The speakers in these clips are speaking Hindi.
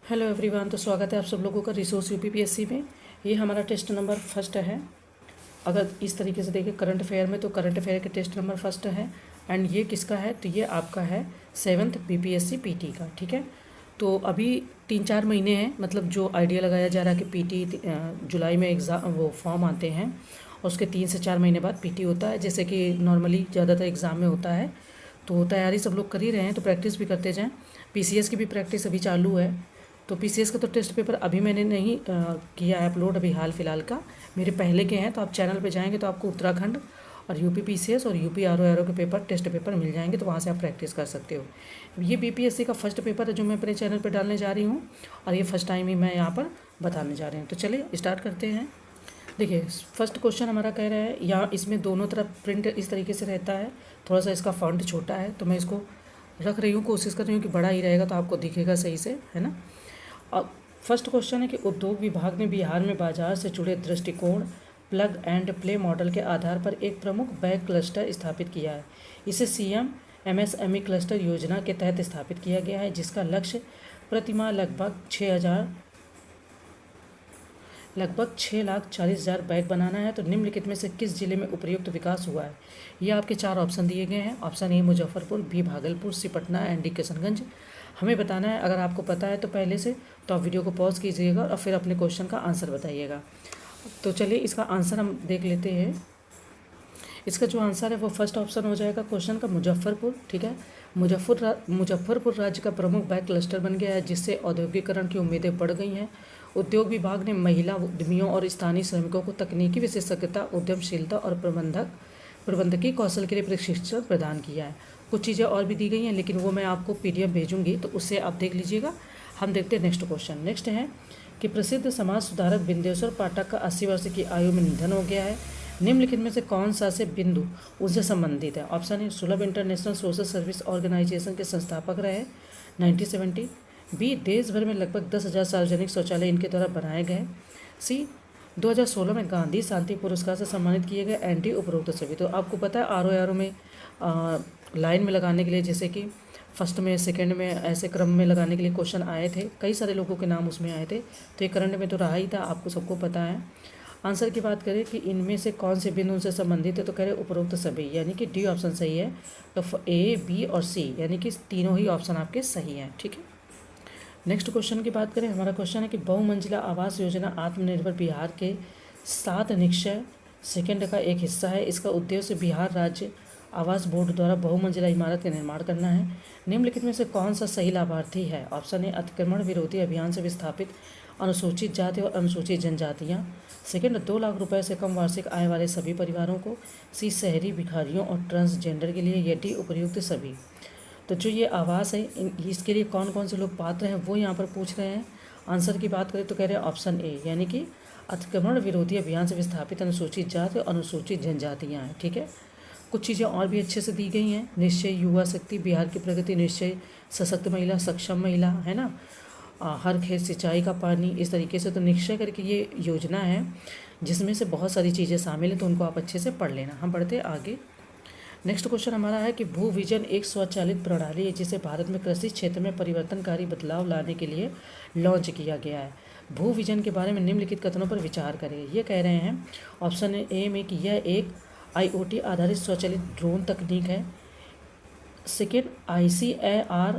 Hello everyone. तो स्वागत है आप सब लोगों का रिसोर्स यूपीपीएससी में। ये हमारा टेस्ट नंबर फर्स्ट है। अगर इस तरीके से देखें करंट अफेयर में, तो करंट अफेयर के टेस्ट नंबर फर्स्ट है। एंड ये किसका है? तो ये आपका है 7th बीपीएससी पीटी का। ठीक है, तो अभी 3-4 महीने हैं, मतलब जो आइडिया लगाया जा रहा है कि पीटी जुलाई में एग्ज़ाम वो फॉर्म आते हैं और उसके 3 से 4 महीने बाद पीटी होता है, जैसे कि नॉर्मली ज़्यादातर एग्ज़ाम में होता है। तो तैयारी सब लोग कर ही रहे हैं, तो प्रैक्टिस भी करते जाएँ। पीसीएस की भी प्रैक्टिस अभी चालू है। तो पीसीएस का तो टेस्ट पेपर अभी मैंने नहीं किया है अपलोड, अभी हाल फिलहाल का मेरे पहले के हैं। तो आप चैनल पे जाएंगे तो आपको उत्तराखंड और यूपी पीसीएस और यूपी आरओ के पेपर टेस्ट पेपर मिल जाएंगे, तो वहाँ से आप प्रैक्टिस कर सकते हो। ये बीपीएससी का फर्स्ट पेपर है जो मैं अपने चैनल पर डालने जा रही हूँ, और ये फर्स्ट टाइम ही मैं यहाँ पर बताने जा रही हूँ। तो चलिए स्टार्ट करते हैं। देखिए, फर्स्ट क्वेश्चन हमारा कह रहा है, यहाँ इसमें दोनों तरफ प्रिंट इस तरीके से रहता है। थोड़ा सा इसका फॉन्ट छोटा है, तो मैं इसको रख रही हूँ, कोशिश कर रही हूँ कि बड़ा ही रहेगा तो आपको दिखेगा सही से, है ना। अब फर्स्ट क्वेश्चन है कि उद्योग विभाग ने बिहार में बाजार से जुड़े दृष्टिकोण प्लग एंड प्ले मॉडल के आधार पर एक प्रमुख बैग क्लस्टर स्थापित किया है। इसे सीएम एमएसएमई क्लस्टर योजना के तहत स्थापित किया गया है, जिसका लक्ष्य प्रतिमाह लगभग 6,40,000 बैग बनाना है। तो निम्नलिखित में से किस जिले में उपयुक्त विकास हुआ है? ये आपके 4 ऑप्शन दिए गए हैं। Option A Muzaffarpur, B Bhagalpur, C Patna and D Kishanganj. हमें बताना है। अगर आपको पता है तो पहले से तो आप वीडियो को पॉज कीजिएगा और फिर अपने क्वेश्चन का आंसर बताइएगा। तो चलिए इसका आंसर हम देख लेते हैं। इसका जो आंसर है वो फर्स्ट ऑप्शन हो जाएगा क्वेश्चन का, मुजफ्फरपुर। ठीक है, मुजफ्फरपुर राज्य का प्रमुख बैग क्लस्टर बन गया है, जिससे औद्योगिकरण की उम्मीदें बढ़ गई हैं। उद्योग विभाग ने महिला उद्यमियों और स्थानीय श्रमिकों को तकनीकी विशेषज्ञता, उद्यमशीलता और प्रबंधकीय कौशल के लिए प्रशिक्षण प्रदान किया है। कुछ चीज़ें और भी दी गई हैं, लेकिन वो मैं आपको पीडीएफ भेजूंगी, तो उससे आप देख लीजिएगा। हम देखते हैं नेक्स्ट क्वेश्चन। नेक्स्ट है कि प्रसिद्ध समाज सुधारक बिंदेश्वर पाठक का 80 वर्ष की आयु में निधन हो गया है। निम्नलिखित में से कौन सा से बिंदु उनसे संबंधित है? ऑप्शन ए सुलभ इंटरनेशनल सोशल सर्विस ऑर्गेनाइजेशन के संस्थापक रहे 1970। बी देश भर में लगभग 10,000 सार्वजनिक शौचालय इनके द्वारा बनाए गए। सी 2016 में गांधी शांति पुरस्कार से सम्मानित किए गए। एंटी उपरोक्त सभी। तो आपको पता है आरओ में लाइन में लगाने के लिए, जैसे कि फर्स्ट में सेकंड में ऐसे क्रम में लगाने के लिए क्वेश्चन आए थे, कई सारे लोगों के नाम उसमें आए थे। तो ये करंट में तो रहा ही था, आपको सबको पता है। आंसर की बात करें कि इनमें से कौन से बिंदु उनसे संबंधित है, तो कह रहे उपरोक्त सभी, यानी कि डी ऑप्शन सही है। तो ए, बी और सी, यानी कि तीनों ही ऑप्शन आपके सही हैं। ठीक है, नेक्स्ट क्वेश्चन की बात करें। हमारा क्वेश्चन है कि बहुमंजिला आवास योजना आत्मनिर्भर बिहार के 7 निश्चय सेकंड का एक हिस्सा है। इसका उद्देश्य बिहार राज्य आवास बोर्ड द्वारा बहुमंजिला इमारत का निर्माण करना है। निम्नलिखित में से कौन सा सही लाभार्थी है? ऑप्शन ए अतिक्रमण विरोधी अभियान से विस्थापित अनुसूचित जाति और अनुसूचित जनजातियाँ। सेकंड 2 लाख रुपए से कम वार्षिक आय वाले सभी परिवारों को। सी शहरी भिखारियों और ट्रांसजेंडर के लिए। ये डी उपयुक्त सभी। तो जो ये आवास है इसके लिए कौन कौन से लोग पात्र हैं वो यहाँ पर पूछ रहे हैं। आंसर की बात करें तो कह रहे हैं ऑप्शन ए, यानी कि अतिक्रमण विरोधी अभियान से विस्थापित अनुसूचित जाति और अनुसूचित जनजातियाँ हैं। ठीक है, कुछ चीज़ें और भी अच्छे से दी गई हैं। निश्चय युवा शक्ति, बिहार की प्रगति, निश्चय सशक्त महिला, सक्षम महिला, है ना, हर खेत सिंचाई का पानी, इस तरीके से। तो निश्चय करके ये योजना है जिसमें से बहुत सारी चीज़ें शामिल हैं, तो उनको आप अच्छे से पढ़ लेना। हम पढ़ते हैं आगे। नेक्स्ट क्वेश्चन हमारा है कि भू विजन एक स्वचालित प्रणाली है जिसे भारत में कृषि क्षेत्र में परिवर्तनकारी बदलाव लाने के लिए लॉन्च किया गया है। भू विजन के बारे में निम्नलिखित कथनों पर विचार करें। ये कह रहे हैं ऑप्शन ए में कि यह एक आईओटी आधारित स्वचालित ड्रोन तकनीक है। सेकेंड ICAR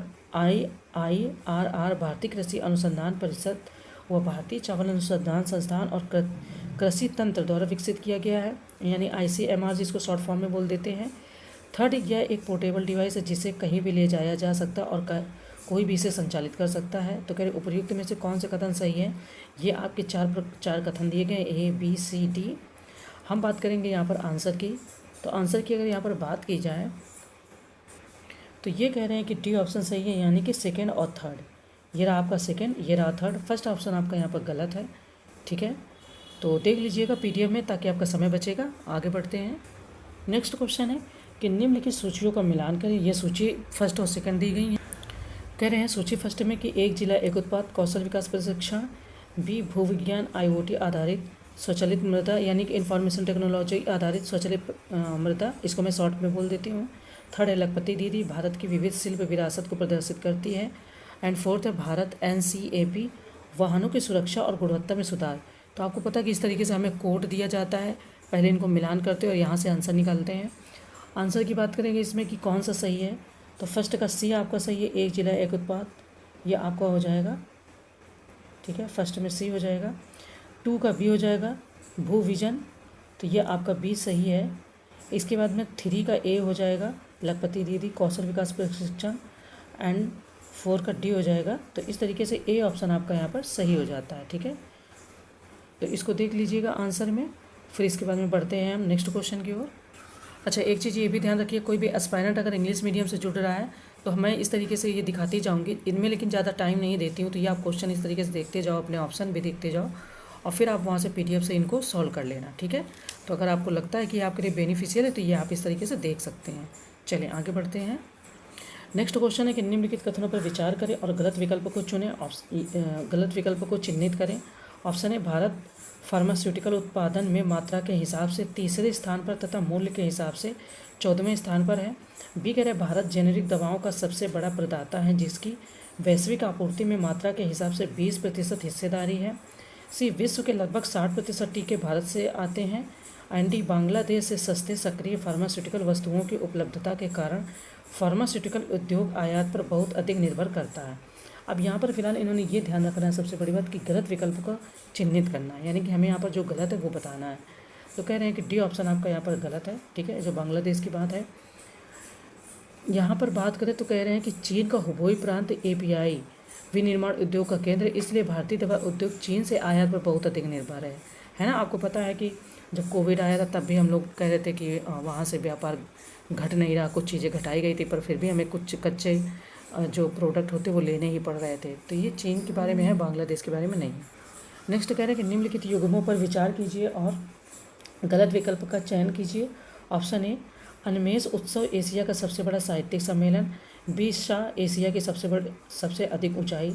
भारतीय कृषि अनुसंधान परिषद व भारतीय चावल अनुसंधान संस्थान और कृषि तंत्र द्वारा विकसित किया गया है, यानी ICMR जिसको शॉर्ट फॉर्म में बोल देते हैं। थर्ड, यह एक पोर्टेबल डिवाइस है जिसे कहीं भी ले जाया जा सकता और कोई भी इसे संचालित कर सकता है। तो कह रहे उपयुक्त में से कौन से कथन सही है? ये आपके चार कथन दिए गए, ए, बी, सी, डी। हम बात करेंगे यहाँ पर आंसर की। तो आंसर की अगर यहाँ पर बात की जाए तो ये कह रहे हैं कि डी ऑप्शन सही है, यानी कि सेकेंड और थर्ड। ये रहा आपका सेकेंड, ये रहा थर्ड। फर्स्ट ऑप्शन आपका यहाँ पर गलत है। ठीक है, तो देख लीजिएगा पीडीएफ में ताकि आपका समय बचेगा। आगे बढ़ते हैं। नेक्स्ट क्वेश्चन है कि निम्नलिखित सूचियों का मिलान करें। ये सूची फर्स्ट और सेकंड दी गई है। कह रहे हैं सूची फर्स्ट में कि एक जिला एक उत्पाद कौशल विकास प्रशिक्षण। बी भूविज्ञान IoT आधारित स्वचालित मृदा, यानी कि इंफॉर्मेशन टेक्नोलॉजी आधारित स्वचालित मृदा, इसको मैं शॉर्ट में बोल देती हूँ। थर्ड है लखपति दीदी, भारत की विविध शिल्प विरासत को प्रदर्शित करती है। एंड फोर्थ है भारत NCAP वाहनों की सुरक्षा और गुणवत्ता में सुधार। तो आपको पता है कि इस तरीके से हमें कोड दिया जाता है, पहले इनको मिलान करते हैं और यहाँ से आंसर निकालते हैं। आंसर की बात करेंगे इसमें कि कौन सा सही है, तो फर्स्ट का सी आपका सही है, एक जिला एक उत्पाद, ये आपका हो जाएगा, ठीक है, फर्स्ट में सी हो जाएगा। 2 का बी हो जाएगा, भू विजन, तो ये आपका बी सही है। इसके बाद में 3 का ए हो जाएगा, लखपति दीदी कौशल विकास प्रशिक्षण, एंड 4 का डी हो जाएगा। तो इस तरीके से ए ऑप्शन आपका यहाँ पर सही हो जाता है, ठीक है। तो इसको देख लीजिएगा आंसर में, फिर इसके बाद में बढ़ते हैं हम नेक्स्ट क्वेश्चन की ओर। अच्छा, एक चीज़ ये भी ध्यान रखिए, कोई भी एस्पायरेंट अगर इंग्लिश मीडियम से जुड़ रहा है तो मैं इस तरीके से ये दिखाती जाऊँगी इनमें, लेकिन ज़्यादा टाइम नहीं देती हूँ। तो ये आप क्वेश्चन इस तरीके से देखते जाओ, अपने ऑप्शन भी देखते जाओ और फिर आप वहाँ से PDF से इनको सॉल्व कर लेना, ठीक है। तो अगर आपको लगता है कि आपके लिए बेनिफिशियल है तो ये आप इस तरीके से देख सकते हैं। चलिए आगे बढ़ते हैं। नेक्स्ट क्वेश्चन है कि निम्नलिखित कथनों पर विचार करें और गलत विकल्प को चुनें, गलत विकल्प को चिन्हित करें। ऑप्शन है भारत फार्मास्यूटिकल उत्पादन में मात्रा के हिसाब से तीसरे स्थान पर तथा मूल्य के हिसाब से 14वें स्थान पर है। बी कह रहे भारत जेनेरिक दवाओं का सबसे बड़ा प्रदाता है जिसकी वैश्विक आपूर्ति में मात्रा के हिसाब से 20% हिस्सेदारी है। सी विश्व के लगभग 60% टीके भारत से आते हैं। एंड डी बांग्लादेश से सस्ते सक्रिय फार्मास्यूटिकल वस्तुओं की उपलब्धता के कारण फार्मास्यूटिकल उद्योग आयात पर बहुत अधिक निर्भर करता है। अब यहाँ पर फिलहाल इन्होंने ये ध्यान रखना है सबसे बड़ी बात कि गलत विकल्प को चिन्हित करना है, यानी कि हमें यहाँ पर जो गलत है वो बताना है। तो कह रहे हैं कि डी ऑप्शन आपका यहाँ पर गलत है, ठीक है, जो बांग्लादेश की बात है। यहाँ पर बात करें तो कह रहे हैं कि चीन का हुबेई प्रांत API विनिर्माण उद्योग का केंद्र, इसलिए भारतीय दवा उद्योग चीन से आयात पर बहुत अधिक निर्भर है ना। आपको पता है कि जब कोविड आया था तब भी हम लोग कह रहे थे कि वहाँ से व्यापार घट नहीं रहा, कुछ चीज़ें घटाई गई थी, पर फिर भी हमें कुछ कच्चे जो प्रोडक्ट होते वो लेने ही पड़ रहे थे। तो ये चीन के बारे में है, बांग्लादेश के बारे में नहीं। नेक्स्ट कह रहे हैं कि निम्नलिखित युग्मों पर विचार कीजिए और गलत विकल्प का चयन कीजिए। ऑप्शन ए अनमेष उत्सव एशिया का सबसे बड़ा साहित्यिक सम्मेलन। बी शाह एशिया की सबसे अधिक ऊंचाई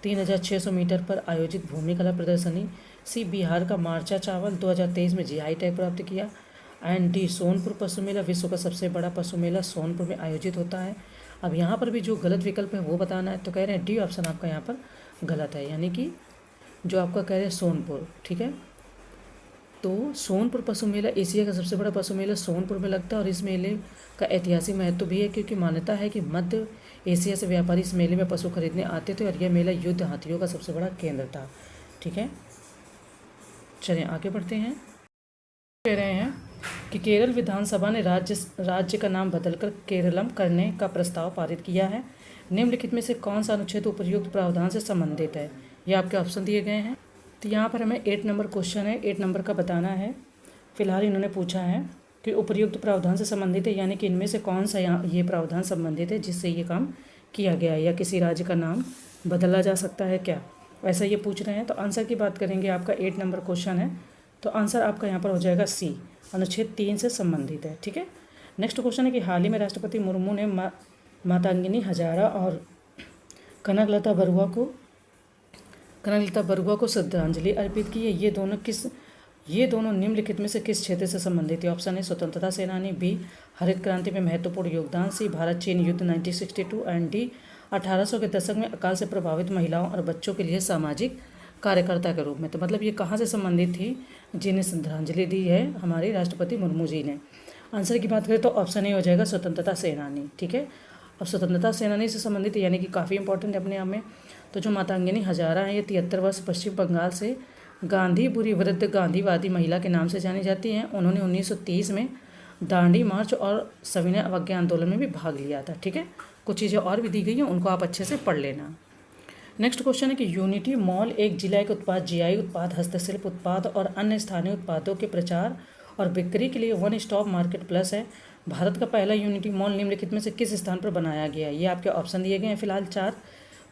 3600 मीटर पर आयोजित भूमि कला प्रदर्शनी। सी बिहार का मार्चा चावल 2023 में GI टैग प्राप्त किया। एंड डी सोनपुर पशु मेला विश्व का सबसे बड़ा पशु मेला सोनपुर में आयोजित होता है। अब यहाँ पर भी जो गलत विकल्प है वो बताना है। तो कह रहे हैं डी ऑप्शन आपका यहाँ पर गलत है, यानी कि जो आपका कह रहे हैं सोनपुर, ठीक है। तो सोनपुर पशु मेला एशिया का सबसे बड़ा पशु मेला सोनपुर में लगता है और इस मेले का ऐतिहासिक महत्व भी है क्योंकि मान्यता है कि मध्य एशिया से व्यापारी इस मेले में पशु खरीदने आते थे और यह मेला युद्ध हाथियों का सबसे बड़ा केंद्र था, ठीक है। चलिए आगे बढ़ते हैं। कह रहे हैं कि केरल विधानसभा ने राज्य का नाम बदलकर केरलम करने का प्रस्ताव पारित किया है। निम्नलिखित में से कौन सा अनुच्छेद उपयुक्त प्रावधान से संबंधित है, ये आपके ऑप्शन दिए गए हैं। तो यहाँ पर हमें 8 नंबर क्वेश्चन है, 8 नंबर का बताना है। फिलहाल इन्होंने पूछा है कि उपयुक्त प्रावधान से संबंधित है, यानी कि इनमें से कौन सा ये प्रावधान संबंधित है जिससे ये काम किया गया है, या किसी राज्य का नाम बदला जा सकता है क्या, ऐसा ये पूछ रहे हैं। तो आंसर की बात करेंगे, आपका 8 नंबर क्वेश्चन है, तो आंसर आपका यहाँ पर हो जाएगा सी, अनुच्छेद 3 से संबंधित है, ठीक है। नेक्स्ट क्वेश्चन है कि हाल ही में राष्ट्रपति मुर्मू ने मातंगिनी हजारा और कनकलता बरुआ को श्रद्धांजलि अर्पित की है। ये दोनों निम्नलिखित में से किस क्षेत्र से संबंधित है। ऑप्शन है स्वतंत्रता सेनानी, बी हरित क्रांति में महत्वपूर्ण योगदान, सी भारत चीन युद्ध 1962, एंड डी 1800 के दशक में अकाल से प्रभावित महिलाओं और बच्चों के लिए सामाजिक कार्यकर्ता के रूप में। तो मतलब ये कहाँ से संबंधित थी जिन्हें श्रद्धांजलि दी है हमारे राष्ट्रपति मुर्मू जी ने। आंसर की बात करें तो ऑप्शन ए हो जाएगा स्वतंत्रता सेनानी, ठीक है। और स्वतंत्रता सेनानी से संबंधित यानी कि काफ़ी इंपॉर्टेंट है अपने आप में। तो जो मातंगिनी हजारा है ये 73 वर्ष पश्चिम बंगाल से गांधी बुरी वृद्ध गांधीवादी महिला के नाम से जानी जाती हैं। उन्होंने 1930 में दांडी मार्च और सविनय अवज्ञा आंदोलन में भी भाग लिया था, ठीक है। कुछ चीज़ें और भी दी गई हैं, उनको आप अच्छे से पढ़ लेना। नेक्स्ट क्वेश्चन है कि यूनिटी मॉल एक जिला एक उत्पाद, GI उत्पाद, हस्तशिल्प उत्पाद और अन्य स्थानीय उत्पादों के प्रचार और बिक्री के लिए वन स्टॉप मार्केट प्लस है। भारत का पहला यूनिटी मॉल निम्नलिखित में से किस स्थान पर बनाया गया है। ये आपके ऑप्शन दिए गए हैं फिलहाल 4।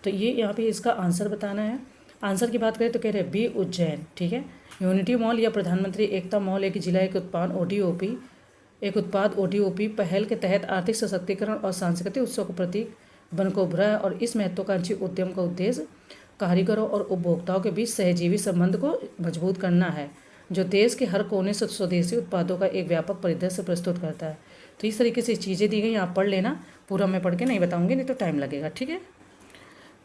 तो ये यहाँ पे इसका आंसर बताना है। आंसर की बात करें तो कह रहे हैं बी उज्जैन, ठीक है। यूनिटी मॉल या प्रधानमंत्री एकता मॉल एक जिला एक उत्पाद ODOP पहल के तहत आर्थिक सशक्तिकरण और सांस्कृतिक उत्सव को प्रतीक बनकर उभरा है और इस महत्वाकांक्षी उद्यम का उद्देश्य कारीगरों और उपभोक्ताओं के बीच सहजीवी संबंध को मजबूत करना है, जो देश के हर कोने से स्वदेशी उत्पादों का एक व्यापक परिदृश्य प्रस्तुत करता है। तो इस तरीके से चीज़ें दी गई, आप पढ़ लेना। पूरा मैं पढ़ के नहीं बताऊंगी, नहीं तो टाइम लगेगा, ठीक है।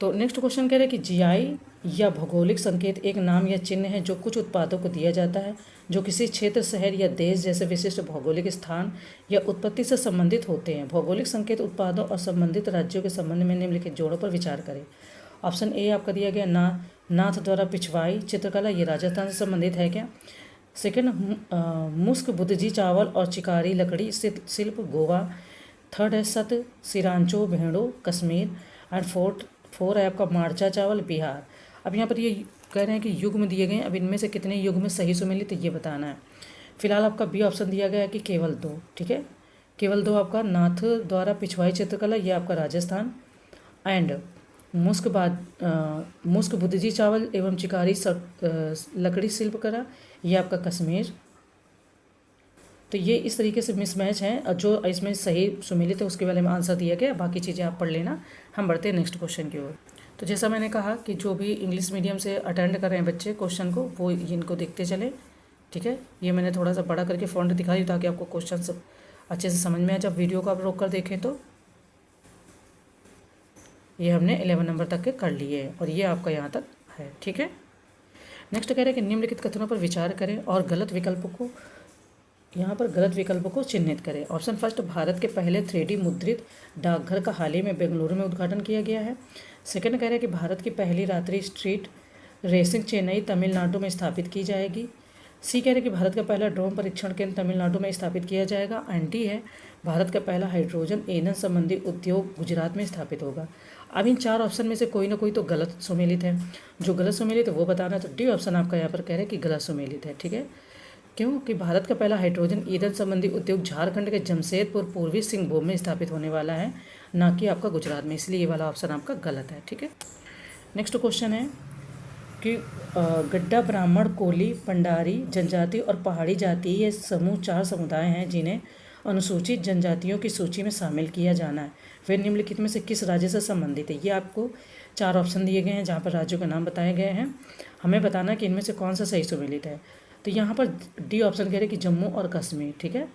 तो नेक्स्ट क्वेश्चन कह रहे हैं कि जीआई या भौगोलिक संकेत एक नाम या चिन्ह है जो कुछ उत्पादों को दिया जाता है जो किसी क्षेत्र, शहर या देश जैसे विशिष्ट भौगोलिक स्थान या उत्पत्ति से संबंधित होते हैं। भौगोलिक संकेत उत्पादों और संबंधित राज्यों के संबंध में निम्नलिखित जोड़ों पर विचार करें। ऑप्शन ए आपका दिया गया नाथ द्वारा पिछवाई चित्रकला, ये राजस्थान से संबंधित है क्या। सेकंड, मुस्क बुदजी चावल और चिकारी लकड़ी शिल्प, गोवा। थर्ड है सत सिरांचो भेड़ो, कश्मीर। एंड फोर है आपका मार्चा चावल, बिहार। अब यहाँ पर ये कह रहे हैं कि युग्म दिए गए हैं, अब इनमें से कितने युग्म सही सुमेलित ये बताना है। फिलहाल आपका बी ऑप्शन दिया गया है कि केवल 2, ठीक है, केवल 2 आपका नाथ द्वारा पिछवाई चित्रकला, ये आपका राजस्थान। एंड मुस्क बुदजी चावल एवं चिकारी लकड़ी शिल्पकला, ये आपका कश्मीर। तो ये इस तरीके से मिसमैच हैं और जो इसमें सही सुमेलित है उसके बारे में आंसर दिया गया, बाकी चीज़ें आप पढ़ लेना। हम बढ़ते हैं नेक्स्ट क्वेश्चन की ओर। तो जैसा मैंने कहा कि जो भी इंग्लिश मीडियम से अटेंड कर रहे हैं बच्चे क्वेश्चन को, वो इनको देखते चले, ठीक है। ये मैंने थोड़ा सा बड़ा करके फ़ॉन्ट दिखा दी ताकि आपको क्वेश्चन सब अच्छे से समझ में आए जब वीडियो को आप रोक कर देखें। तो ये हमने 11 नंबर तक के कर लिए हैं और ये आपका यहाँ तक है, ठीक है। नेक्स्ट कह रहे हैं कि निम्नलिखित कथनों पर विचार करें और गलत विकल्पों को चिन्हित करें। ऑप्शन फर्स्ट, भारत के पहले 3D मुद्रित डाकघर का हाल ही में बेंगलुरु में उद्घाटन किया गया है। सेकंड कह रहे हैं कि भारत की पहली रात्रि स्ट्रीट रेसिंग चेन्नई तमिलनाडु में स्थापित की जाएगी। सी कह रहे हैं कि भारत का पहला ड्रोन परीक्षण केंद्र तमिलनाडु में स्थापित किया जाएगा। एंड डी है भारत का पहला हाइड्रोजन ईंधन संबंधी उद्योग गुजरात में स्थापित होगा। अब इन 4 ऑप्शन में से कोई ना कोई तो गलत सुमेलित है, जो गलत सुमेलित है वो बताना है। तो डी ऑप्शन आपका यहाँ पर कह रहे हैं कि गलत सुमेलित है, ठीक है। क्योंकि भारत का पहला हाइड्रोजन ईंधन संबंधी उद्योग झारखंड के जमशेदपुर पूर्वी सिंहभूम में स्थापित होने वाला है, ना कि आपका गुजरात में, इसलिए ये वाला ऑप्शन आपका गलत है, ठीक है। नेक्स्ट क्वेश्चन है कि गड्ढा, ब्राह्मण, कोली, पंडारी जनजाति और पहाड़ी जाति, ये समूह 4 समुदाय हैं जिन्हें अनुसूचित जनजातियों की सूची में शामिल किया जाना है। वे निम्नलिखित में से किस राज्य से संबंधित है। ये आपको 4 ऑप्शन दिए गए हैं जहाँ पर राज्यों के नाम बताए गए हैं। हमें बताना कि इनमें से कौन सा सही सुमेलित है। तो यहाँ पर डी ऑप्शन कह रहे हैं कि जम्मू और कश्मीर, ठीक है।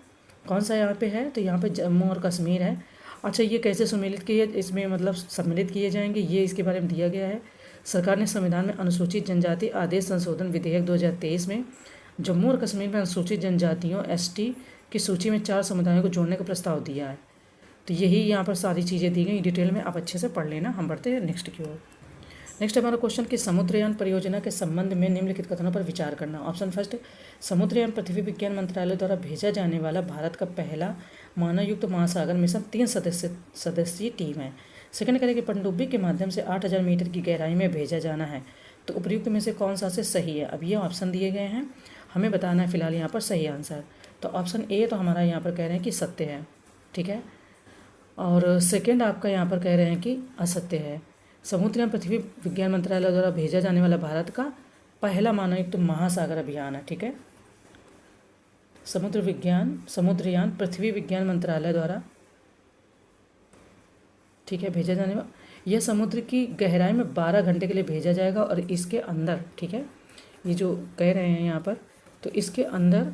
कौन सा यहाँ पे है, तो यहाँ पे जम्मू और कश्मीर है। अच्छा, ये कैसे सुमेलित किए, इसमें मतलब सम्मिलित किए जाएंगे, ये इसके बारे में दिया गया है। सरकार ने संविधान में अनुसूचित जनजाति आदेश संशोधन विधेयक 2023 में जम्मू और कश्मीर में अनुसूचित जनजातियों ST की सूची में 4 समुदायों को जोड़ने का प्रस्ताव दिया है। तो यही यहाँ पर सारी चीज़ें दी गई डिटेल में, आप अच्छे से पढ़ लेना। हम बढ़ते हैं नेक्स्ट की ओर। नेक्स्ट हमारा क्वेश्चन कि समुद्रयान परियोजना के संबंध में निम्नलिखित कथनों पर विचार करना। ऑप्शन फर्स्ट, समुद्रयान पृथ्वी विज्ञान मंत्रालय द्वारा भेजा जाने वाला भारत का पहला मानवयुक्त महासागर मिशन 3 सदस्यीय टीम है। सेकंड करें कि पनडुब्बी के माध्यम से 8000 मीटर की गहराई में भेजा जाना है। तो उपयुक्त में से कौन सा से सही है। अब ये ऑप्शन दिए गए हैं, हमें बताना है फिलहाल यहाँ पर सही आंसर। तो ऑप्शन ए तो हमारा यहाँ पर कह रहे हैं कि सत्य है, ठीक है। और सेकेंड आपका यहाँ पर कह रहे हैं कि असत्य है। समुद्रयान पृथ्वी विज्ञान मंत्रालय द्वारा भेजा जाने वाला भारत का पहला मानवयुक्त महासागर अभियान है, ठीक है। समुद्रयान पृथ्वी विज्ञान मंत्रालय द्वारा, ठीक है, भेजा जाने वाला, यह समुद्र की गहराई में 12 घंटे के लिए भेजा जाएगा और इसके अंदर, ठीक है, ये जो कह रहे हैं यहाँ पर, तो इसके अंदर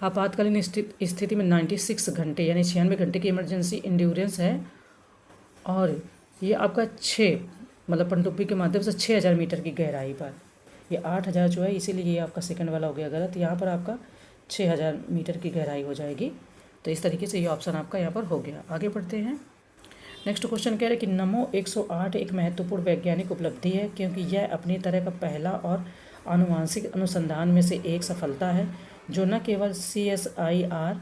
आपातकालीन स्थिति में 96 घंटे यानी 96 घंटे की इमरजेंसी इंड्योरेंस है। और ये आपका 6 मतलब पनडुब्बी के माध्यम से 6000 मीटर की गहराई पर, ये 8000 जो है, इसीलिए ये आपका सेकंड वाला हो गया गलत। यहाँ पर आपका 6000 मीटर की गहराई हो जाएगी। तो इस तरीके से ये ऑप्शन आपका यहाँ पर हो गया। आगे बढ़ते हैं। नेक्स्ट क्वेश्चन कह रहे हैं कि नमो 108 एक महत्वपूर्ण वैज्ञानिक उपलब्धि है क्योंकि यह अपनी तरह का पहला और आनुवांशिक अनुसंधान में से एक सफलता है जो न केवल CSIR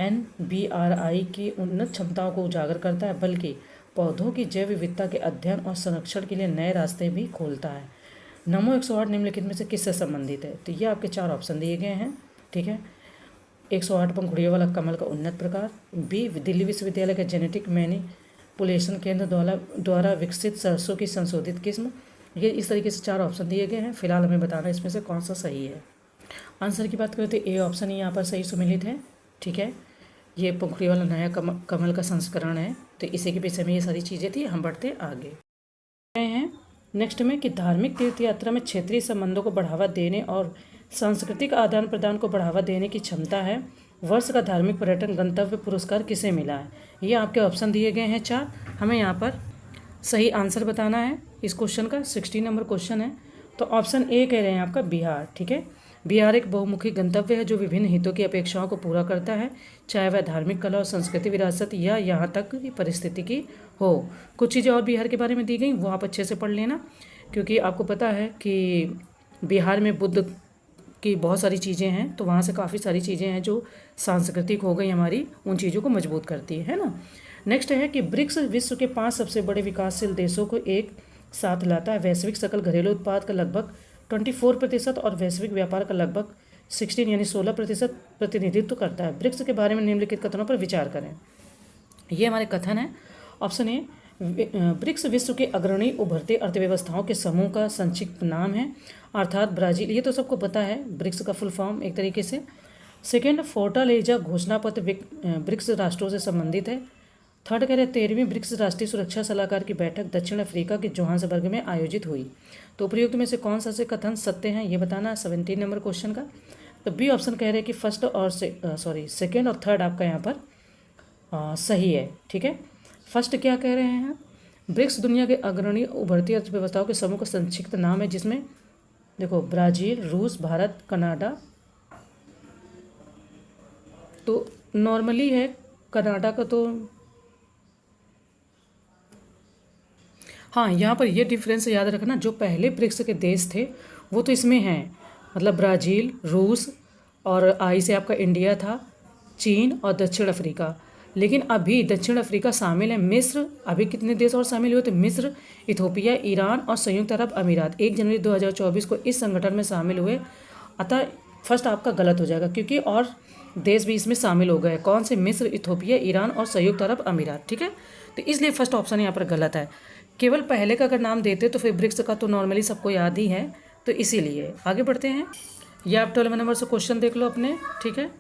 NBRI की उन्नत क्षमताओं को उजागर करता है बल्कि पौधों की जैव विविधता के अध्ययन और संरक्षण के लिए नए रास्ते भी खोलता है। नमो 108 निम्नलिखित में से किससे संबंधित है। तो ये आपके 4 ऑप्शन दिए गए हैं, ठीक है। 108 पंखुड़ियों वाला कमल का उन्नत प्रकार, बी दिल्ली विश्वविद्यालय के जेनेटिक मैनिपुलेशन केंद्र द्वारा विकसित सरसों की संशोधित किस्म। ये इस तरीके से 4 ऑप्शन दिए गए हैं। फिलहाल हमें बताना है इसमें से कौन सा सही है। आंसर की बात करें तो ए ऑप्शन ही यहाँ पर सही सुमेलित है, ठीक है। ये पंखुड़ी वाला नया कमल का संस्करण है, तो इसी के पीछे में ये सारी चीज़ें थी। हम बढ़ते आगे हैं नेक्स्ट में कि धार्मिक तीर्थ यात्रा में क्षेत्रीय संबंधों को बढ़ावा देने और सांस्कृतिक आदान प्रदान को बढ़ावा देने की क्षमता है। वर्ष का धार्मिक पर्यटन गंतव्य पुरस्कार किसे मिला है। ये आपके ऑप्शन दिए गए हैं 4। हमें यहाँ पर सही आंसर बताना है इस क्वेश्चन का। 16 नंबर क्वेश्चन है। तो ऑप्शन ए कह रहे हैं आपका बिहार, ठीक है। बिहार एक बहुमुखी गंतव्य है जो विभिन्न हितों की अपेक्षाओं को पूरा करता है, चाहे वह धार्मिक, कला और संस्कृति विरासत या यहाँ तक कि परिस्थितिकी हो। कुछ चीज़ें और बिहार के बारे में दी गई, वो आप अच्छे से पढ़ लेना, क्योंकि आपको पता है कि बिहार में बुद्ध की बहुत सारी चीज़ें हैं, तो वहाँ से काफ़ी सारी चीज़ें हैं जो सांस्कृतिक हो गई हमारी, उन चीज़ों को मजबूत करती है ना। नेक्स्ट है कि ब्रिक्स विश्व के 5 सबसे बड़े विकासशील देशों को एक साथ लाता है। वैश्विक सकल घरेलू उत्पाद का लगभग 24% और वैश्विक व्यापार का लगभग 16 यानी 16% प्रतिनिधित्व करता है। ब्रिक्स के बारे में निम्नलिखित कथनों पर विचार करें। ये हमारे कथन है। ऑप्शन ए, ब्रिक्स विश्व के अग्रणी उभरते अर्थव्यवस्थाओं के समूह का संक्षिप्त नाम है, अर्थात ब्राजील, ये तो सबको पता है ब्रिक्स का फुल फॉर्म एक तरीके से। सेकेंड, फोर्टालेजा घोषणा पत्र ब्रिक्स राष्ट्रों से संबंधित है। थर्ड कह रहे 13वीं ब्रिक्स राष्ट्रीय सुरक्षा सलाहकार की बैठक दक्षिण अफ्रीका के जोहान्सबर्ग में आयोजित हुई। तो उपयुक्त में से कौन सा से कथन सत्य हैं ये बताना 17 नंबर क्वेश्चन का। तो बी ऑप्शन कह रहे हैं कि फर्स्ट और सेकेंड और थर्ड आपका यहाँ पर सही है, ठीक है। फर्स्ट क्या कह रहे हैं, ब्रिक्स दुनिया के अग्रणी उभरती अर्थव्यवस्थाओं के समूह का संक्षिप्त नाम है, जिसमें देखो ब्राज़ील, रूस, भारत, कनाडा, तो नॉर्मली है कनाडा का, तो हाँ यहाँ पर ये डिफरेंस याद रखना, जो पहले ब्रिक्स के देश थे वो तो इसमें हैं, मतलब ब्राज़ील, रूस और आई से आपका इंडिया था, चीन और दक्षिण अफ्रीका। लेकिन अभी दक्षिण अफ्रीका शामिल है, मिस्र, अभी कितने देश और शामिल हुए थे, मिस्र, इथोपिया, ईरान और संयुक्त अरब अमीरात 1 जनवरी 2024 को इस संगठन में शामिल हुए। अतः फर्स्ट आपका गलत हो जाएगा, क्योंकि और देश भी इसमें शामिल हो गए। कौन से? मिस्र, इथोपिया, ईरान और संयुक्त अरब अमीरात, ठीक है। तो इसलिए फर्स्ट ऑप्शन यहाँ पर गलत है। केवल पहले का अगर नाम देते तो फिर ब्रिक्स का तो नॉर्मली सबको याद ही है, तो इसीलिए आगे बढ़ते हैं। ये आप 12 नंबर से क्वेश्चन देख लो अपने, ठीक है।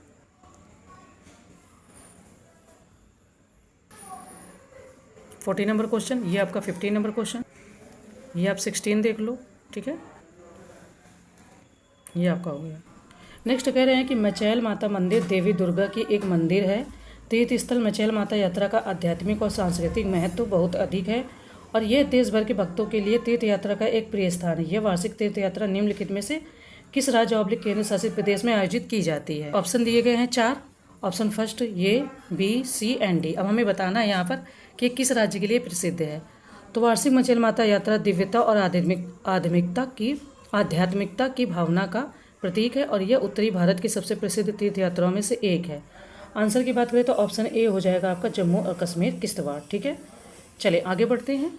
14 नंबर क्वेश्चन, ये आपका 15 नंबर क्वेश्चन, ये आप 16 देख लो, ठीक है। ये आपका हो गया। नेक्स्ट कह रहे हैं कि मचैल माता मंदिर देवी दुर्गा की एक मंदिर है। तीर्थ स्थल मचैल माता यात्रा का आध्यात्मिक और सांस्कृतिक महत्व बहुत अधिक है और यह देश भर के भक्तों के लिए तीर्थ यात्रा का एक प्रिय स्थान है। यह वार्षिक तीर्थ यात्रा निम्नलिखित में से किस राज्य ऑब्लिक केंद्र शासित प्रदेश में आयोजित की जाती है? ऑप्शन दिए गए हैं 4। ऑप्शन फर्स्ट ये, बी, सी एंड डी। अब हमें बताना है यहाँ पर कि किस राज्य के लिए प्रसिद्ध है। तो वार्षिक मचैल माता यात्रा दिव्यता और आध्यात्मिकता की भावना का प्रतीक है और यह उत्तरी भारत की सबसे प्रसिद्ध तीर्थ यात्राओं में से एक है। आंसर की बात करें तो ऑप्शन ए हो जाएगा आपका जम्मू और कश्मीर किश्तवाड़, ठीक है। चलिए आगे बढ़ते हैं।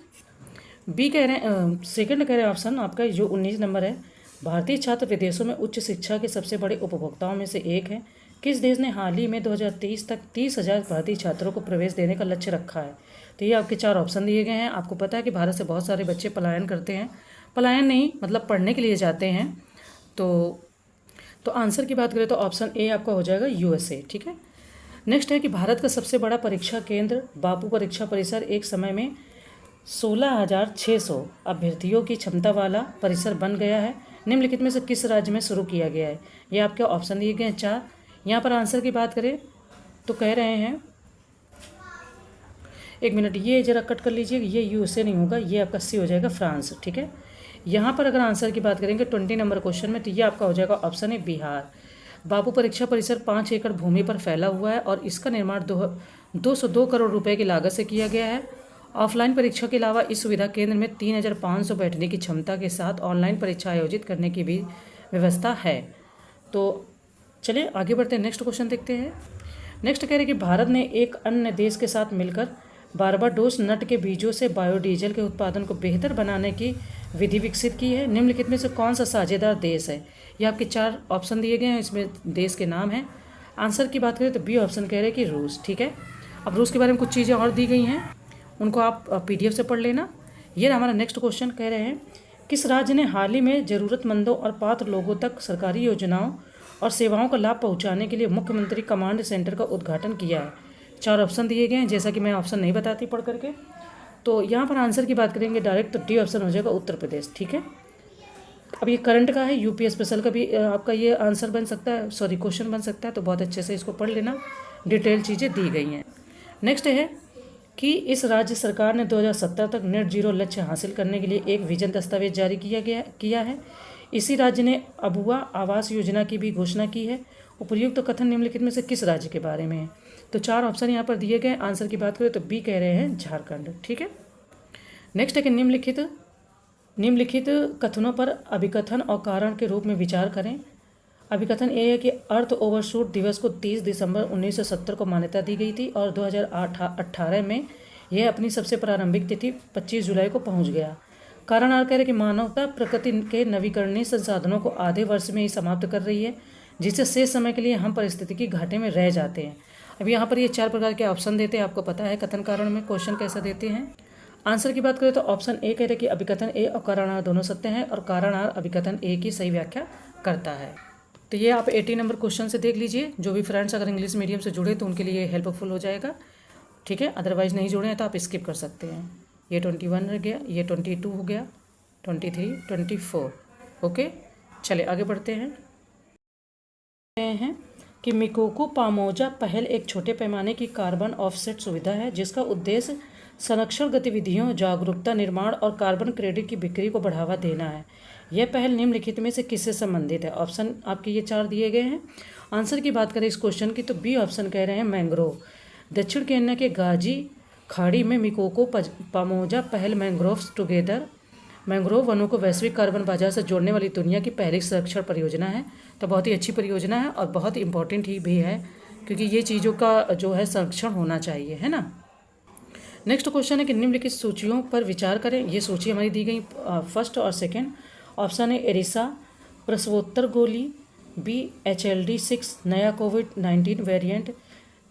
बी कह रहे हैं, सेकंड कह रहे हैं ऑप्शन आपका जो 19 नंबर है, भारतीय छात्र विदेशों में उच्च शिक्षा के सबसे बड़े उपभोक्ताओं में से एक है। किस देश ने हाल ही में 2023 तक 30,000 भारतीय छात्रों को प्रवेश देने का लक्ष्य रखा है? तो ये आपके 4 ऑप्शन दिए गए हैं। आपको पता है कि भारत से बहुत सारे बच्चे पलायन करते हैं, पलायन नहीं मतलब पढ़ने के लिए जाते हैं। तो आंसर की बात करें तो ऑप्शन ए आपका हो जाएगा यूएसए, ठीक है। नेक्स्ट है कि भारत का सबसे बड़ा परीक्षा केंद्र बापू परीक्षा परिसर एक समय में 16,600 अभ्यर्थियों की क्षमता वाला परिसर बन गया है। निम्नलिखित में से किस राज्य में शुरू किया गया है? ये आपके ऑप्शन दिए गए हैं 4। यहाँ पर आंसर की बात करें तो कह रहे हैं, एक मिनट ये जरा कट कर लीजिए, ये यूएसए नहीं होगा, ये आपका सी हो जाएगा फ्रांस, ठीक है। यहाँ पर अगर आंसर की बात करेंगे 20 नंबर क्वेश्चन में, तो ये आपका हो जाएगा ऑप्शन है बिहार। बापू परीक्षा परिसर 5 एकड़ भूमि पर फैला हुआ है और इसका निर्माण 202 करोड़ रुपए की लागत से किया गया है। ऑफलाइन परीक्षा के अलावा इस सुविधा केंद्र में 3,500 बैठने की क्षमता के साथ ऑनलाइन परीक्षा आयोजित करने की भी व्यवस्था है। तो चलिए आगे बढ़ते हैं, नेक्स्ट क्वेश्चन देखते हैं। नेक्स्ट कह रहे हैं कि भारत ने एक अन्य देश के साथ मिलकर बारबाडोस नट के बीजों से बायोडीजल के उत्पादन को बेहतर बनाने की विधि विकसित की है। निम्नलिखित में से कौन सा साझेदार देश है? ये आपके 4 ऑप्शन दिए गए हैं, इसमें देश के नाम हैं। आंसर की बात करें तो बी ऑप्शन कह रहे हैं कि रूस, ठीक है। अब रूस के बारे में कुछ चीज़ें और दी गई हैं, उनको आप PDF से पढ़ लेना। ये हमारा नेक्स्ट क्वेश्चन कह रहे हैं, किस राज्य ने हाल ही में ज़रूरतमंदों और पात्र लोगों तक सरकारी योजनाओं और सेवाओं का लाभ पहुँचाने के लिए मुख्यमंत्री कमांड सेंटर का उद्घाटन किया है? 4 ऑप्शन दिए गए हैं, जैसा कि मैं ऑप्शन नहीं बताती पढ़ करके। तो यहाँ पर आंसर की बात करेंगे डायरेक्ट, तो डी ऑप्शन हो जाएगा उत्तर प्रदेश, ठीक है। अब ये करंट का है, यूपी स्पेशल का भी आपका ये आंसर बन सकता है, सॉरी क्वेश्चन बन सकता है, तो बहुत अच्छे से इसको पढ़ लेना, डिटेल चीज़ें दी गई हैं। नेक्स्ट है कि इस राज्य सरकार ने 2070 तक नेट जीरो लक्ष्य हासिल करने के लिए एक विजन दस्तावेज जारी किया है। इसी राज्य ने अबुआ आवास योजना की भी घोषणा की है। उपर्युक्त तो कथन निम्नलिखित में से किस राज्य के बारे में है? तो 4 ऑप्शन यहाँ पर दिए गए। आंसर की बात करें तो बी कह रहे हैं झारखंड। ठीक है, नेक्स्ट है कि निम्नलिखित कथनों पर अभिकथन और कारण के रूप में विचार करें। अभिकथन ए है कि अर्थ ओवरशूट दिवस को 30 दिसंबर 1970 को मान्यता दी गई थी और 2018 में यह अपनी सबसे प्रारंभिक तिथि 25 जुलाई को पहुंच गया। कारण आर कह रहे कि मानवता प्रकृति के नवीकरणीय संसाधनों को आधे वर्ष में ही समाप्त कर रही है, जिससे शेष समय के लिए हम पारिस्थितिकी घाटे में रह जाते हैं। अब यहाँ पर ये 4 प्रकार के ऑप्शन देते हैं, आपको पता है कथन कारण में क्वेश्चन कैसा देते हैं। आंसर की बात करें तो ऑप्शन ए कह रहे कि अभिकथन ए और कारण आर दोनों सत्य हैं और कारण आर अभिकथन ए की सही व्याख्या करता है। तो ये आप 80 नंबर क्वेश्चन से देख लीजिए। जो भी फ्रेंड्स अगर इंग्लिश मीडियम से जुड़े तो उनके लिए हेल्पफुल हो जाएगा। ठीक है, अदरवाइज नहीं जुड़े हैं तो आप स्किप कर सकते हैं। ये 21 रह गया, ये 22 हो गया, 23, 24। ओके, चले आगे बढ़ते हैं। कि मिकोको पामोजा पहल एक छोटे पैमाने की कार्बन ऑफसेट सुविधा है जिसका उद्देश्य संरक्षण गतिविधियों, जागरूकता निर्माण और कार्बन क्रेडिट की बिक्री को बढ़ावा देना है। यह पहल निम्नलिखित में से किससे संबंधित है? ऑप्शन आपके ये 4 दिए गए हैं। आंसर की बात करें इस क्वेश्चन की तो बी ऑप्शन कह रहे हैं मैंग्रोव। दक्षिण केन्या के गाजी खाड़ी में मिकोको पामोजा पहल मैंग्रोव्स टुगेदर मैंग्रोव वनों को वैश्विक कार्बन बाजार से जोड़ने वाली दुनिया की पहली संरक्षण परियोजना है। तो बहुत ही अच्छी परियोजना है और बहुत इंपॉर्टेंट ही भी है, क्योंकि ये चीज़ों का जो है संरक्षण होना चाहिए, है ना। नेक्स्ट क्वेश्चन है कि निम्नलिखित सूचियों पर विचार करें। ये सूची हमारी दी गई फर्स्ट और सेकंड। ऑप्शन है एरिसा प्रसवोत्तर गोली, बी HLD6 नया कोविड-19 वेरिएंट,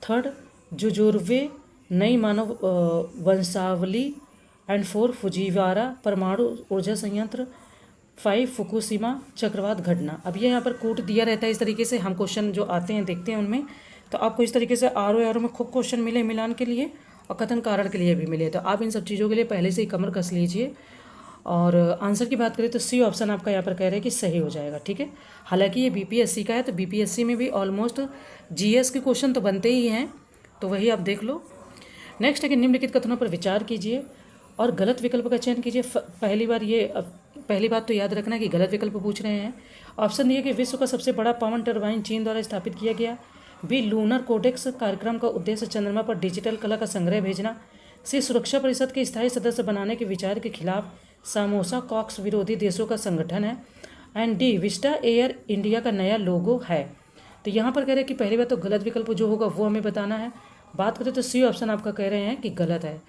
थर्ड जुजुर्वे नई मानव वंशावली, एंड 4 फुजीवारा परमाणु ऊर्जा संयंत्र, 5 फुकुशिमा चक्रवात घटना। अब ये यहाँ पर कोट दिया रहता है इस तरीके से, हम क्वेश्चन जो आते हैं देखते हैं उनमें, तो आपको इस तरीके से आर में खूब क्वेश्चन मिले मिलान के लिए और कथन कारण के लिए भी मिले। तो आप इन सब चीज़ों के लिए पहले से ही कमर कस लीजिए। और आंसर की बात करें तो सी ऑप्शन आपका यहाँ पर कह रहे हैं कि सही हो जाएगा। ठीक है, हालांकि ये BPSC का है तो BPSC में भी ऑलमोस्ट GS के क्वेश्चन तो बनते ही हैं, तो वही आप देख लो। नेक्स्ट है कि निम्नलिखित कथनों पर विचार कीजिए और गलत विकल्प का चयन कीजिए। पहली बात तो याद रखना कि गलत विकल्प पूछ रहे हैं। ऑप्शन दिए कि विश्व का सबसे बड़ा पवन टरबाइन चीन द्वारा स्थापित किया गया, बी लूनर कोडेक्स कार्यक्रम का उद्देश्य चंद्रमा पर डिजिटल कला का संग्रह भेजना, सी सुरक्षा परिषद के स्थायी सदस्य बनाने के विचार के खिलाफ सामोसा कॉक्स विरोधी देशों का संगठन है, and D Vista air India का नया लोगो है। तो यहाँ पर कह रहे हैं कि पहली बात तो गलत विकल्प जो होगा वो हमें बताना है। बात करें तो सी ऑप्शन आपका कह रहे हैं कि गलत है।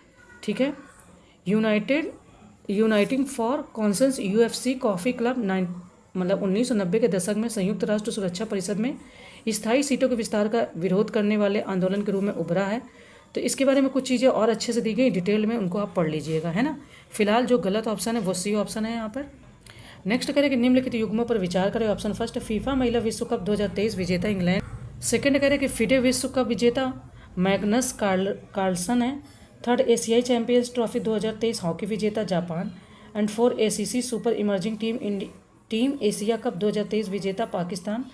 ठीक है, uniting for conscience UFC coffee club 1990 के दशक में संयुक्त राष्ट्र सुरक्षा परिषद में स्थायी सीटों के विस्तार का विरोध करने वाले आंदोलन के रूप में उभरा है। तो इसके बारे में कुछ चीज़ें और अच्छे से दी गई डिटेल में, उनको आप पढ़ लीजिएगा, है ना। फिलहाल जो गलत ऑप्शन है वो सी ऑप्शन है यहाँ पर। नेक्स्ट करें कि निम्नलिखित युग्मों पर विचार करें। ऑप्शन फर्स्ट फीफा महिला विश्व कप 2023 विजेता इंग्लैंड, सेकंड करें कि फिडे विश्व कप विजेता मैग्नस कार्लसन है, थर्ड एशियाई चैंपियंस ट्रॉफी 2023 हॉकी विजेता Japan, and 4 ACC super emerging team Asia cup 2023 विजेता पाकिस्तान।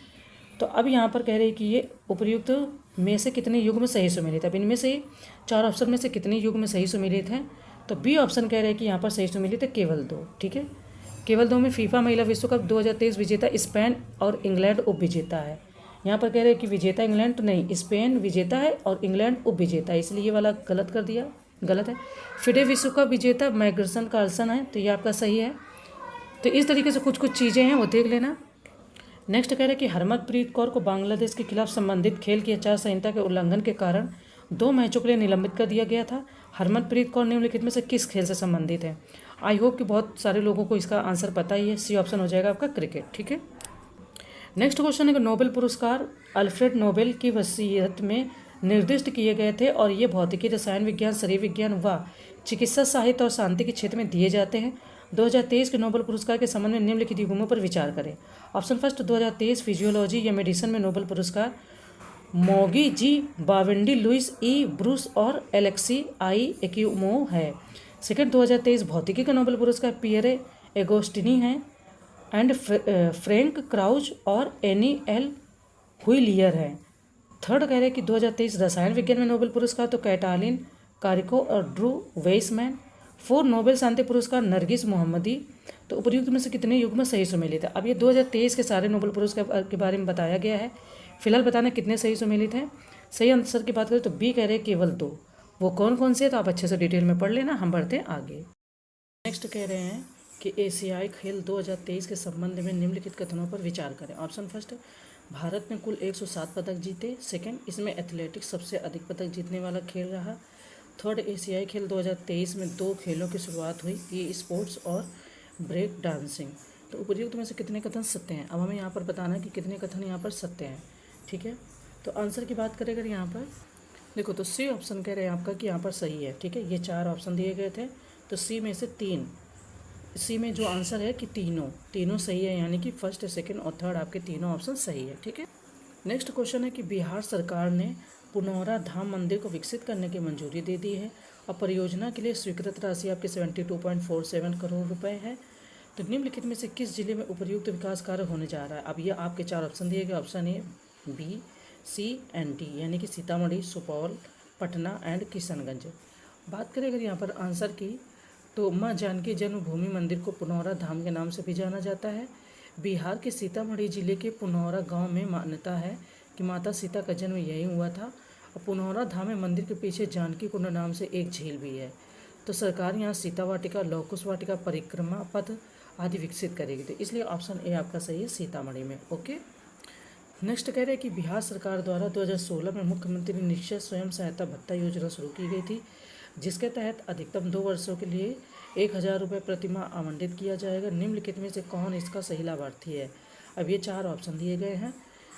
तो अब यहाँ पर कह रहे हैं कि ये उपयुक्त में से कितने युग्म सही सुमेलित है। अब इनमें से 4 ऑप्शन में से कितने युग्म सही सुमेलित हैं? तो बी ऑप्शन कह रहे हैं कि यहाँ पर सही सुमेलित है केवल 2। ठीक है, केवल 2 में फीफा महिला विश्व कप 2023 विजेता स्पेन और इंग्लैंड उप विजेता है। यहाँ पर कह रहे हैं कि विजेता इंग्लैंड तो नहीं, स्पेन विजेता है और इंग्लैंड उप विजेता है, इसलिए ये वाला गलत कर दिया, गलत है। फिडे विश्व कप विजेता मैग्नस कार्लसन है, तो ये आपका सही है। तो इस तरीके से कुछ चीज़ें हैं वो देख लेना। नेक्स्ट कह रहे हैं कि हरमनप्रीत कौर को बांग्लादेश के खिलाफ संबंधित खेल की आचार संहिता के उल्लंघन के कारण 2 मैचों के लिए निलंबित कर दिया गया था। हरमनप्रीत कौर निम्नलिखित में से किस खेल से संबंधित है? आई होप कि बहुत सारे लोगों को इसका आंसर पता ही है। सी ऑप्शन हो जाएगा आपका क्रिकेट। ठीक है, नेक्स्ट क्वेश्चन है कि नोबेल पुरस्कार अल्फ्रेड नोबेल की वसीयत में निर्दिष्ट किए गए थे और ये भौतिकी, रसायन विज्ञान, शरीर विज्ञान व चिकित्सा साहित्य और शांति के क्षेत्र में दिए जाते हैं। 2023 के नोबेल पुरस्कार के संबंध में निम्नलिखित युग्मों पर विचार करें। ऑप्शन फर्स्ट 2023 फिजियोलॉजी या मेडिसिन में नोबेल पुरस्कार मोगी जी बावेंडी, लुइस ई ब्रूस और एलेक्सी आई एक्यूमो है। सेकंड 2023 भौतिकी का नोबेल पुरस्कार पियरे एगोस्टिनी है एंड फ्रैंक क्राउच और एनी एल हुइलियर है। थर्ड कह रहे हैं कि 2023 रसायन विज्ञान में नोबेल पुरस्कार तो कैटालिन कारिको और ड्रू वेइसमैन। 4 नोबेल शांति पुरस्कार नरगिस मोहम्मदी। तो उपर्युक्त में से कितने युग्म सही सुमेलित है? अब ये 2023 के सारे नोबेल पुरस्कार के बारे में बताया गया है। फिलहाल बताना कितने सही सुमेलित हैं। सही आंसर की बात करें तो बी कह रहे हैं केवल 2। वो कौन कौन से है तो आप अच्छे से डिटेल में पढ़ लेना। हम बढ़ते हैं आगे। नेक्स्ट कह रहे हैं कि एशियाई खेल 2023 के संबंध में निम्नलिखित कथनों पर विचार करें। ऑप्शन फर्स्ट, भारत ने कुल 107 पदक जीते। सेकंड, इसमें एथलेटिक्स सबसे अधिक पदक जीतने वाला खेल रहा। थर्ड, एशियाई खेल 2023 में 2 खेलों की शुरुआत हुई, ई स्पोर्ट्स और ब्रेक डांसिंग। तो उपर्युक्त में से कितने कथन सत्य हैं? अब हमें यहाँ पर बताना है कि कितने कथन यहाँ पर सत्य हैं। ठीक है, तो आंसर की बात करें अगर यहाँ पर देखो तो सी ऑप्शन कह रहे हैं आपका कि यहाँ पर सही है। ठीक है, ये 4 ऑप्शन दिए गए थे तो सी में से 3, सी में जो आंसर है कि तीनों सही है, यानी कि फर्स्ट, सेकंड और थर्ड आपके तीनों ऑप्शन सही है। ठीक है, नेक्स्ट क्वेश्चन है कि बिहार सरकार ने पुनौरा धाम मंदिर को विकसित करने की मंजूरी दे दी है और परियोजना के लिए स्वीकृत राशि आपके 72.47 करोड़ रुपए है। तो निम्नलिखित में से किस जिले में उपर्युक्त विकास कार्य होने जा रहा है? अब ये आपके 4 ऑप्शन दिए गए, option A, B, C and D, यानी कि सीतामढ़ी, सुपौल, पटना एंड किशनगंज। बात करें अगर यहाँ पर आंसर की तो माँ जानकी जन्मभूमि मंदिर को पुनौरा धाम के नाम से भी जाना जाता है। बिहार के सीतामढ़ी जिले के पुनौरा गांव में मान्यता है कि माता सीता का जन्म यहीं हुआ था और पुनौरा धाम में मंदिर के पीछे जानकी कुंड नाम से एक झील भी है। तो सरकार यहाँ सीता वाटिका, लौह कुश वाटिका, परिक्रमा पथ आदि विकसित करेगी। तो इसलिए ऑप्शन ए आपका सही है, सीतामढ़ी में। ओके, नेक्स्ट कह रहे हैं कि बिहार सरकार द्वारा 2016 में मुख्यमंत्री निश्चय स्वयं सहायता भत्ता योजना शुरू की गई थी, जिसके तहत अधिकतम 2 वर्षों के लिए 1000 रुपये प्रतिमाह आवंटित किया जाएगा। निम्नलिखित में से कौन इसका सही लाभार्थी है? अब ये 4 ऑप्शन दिए गए हैं।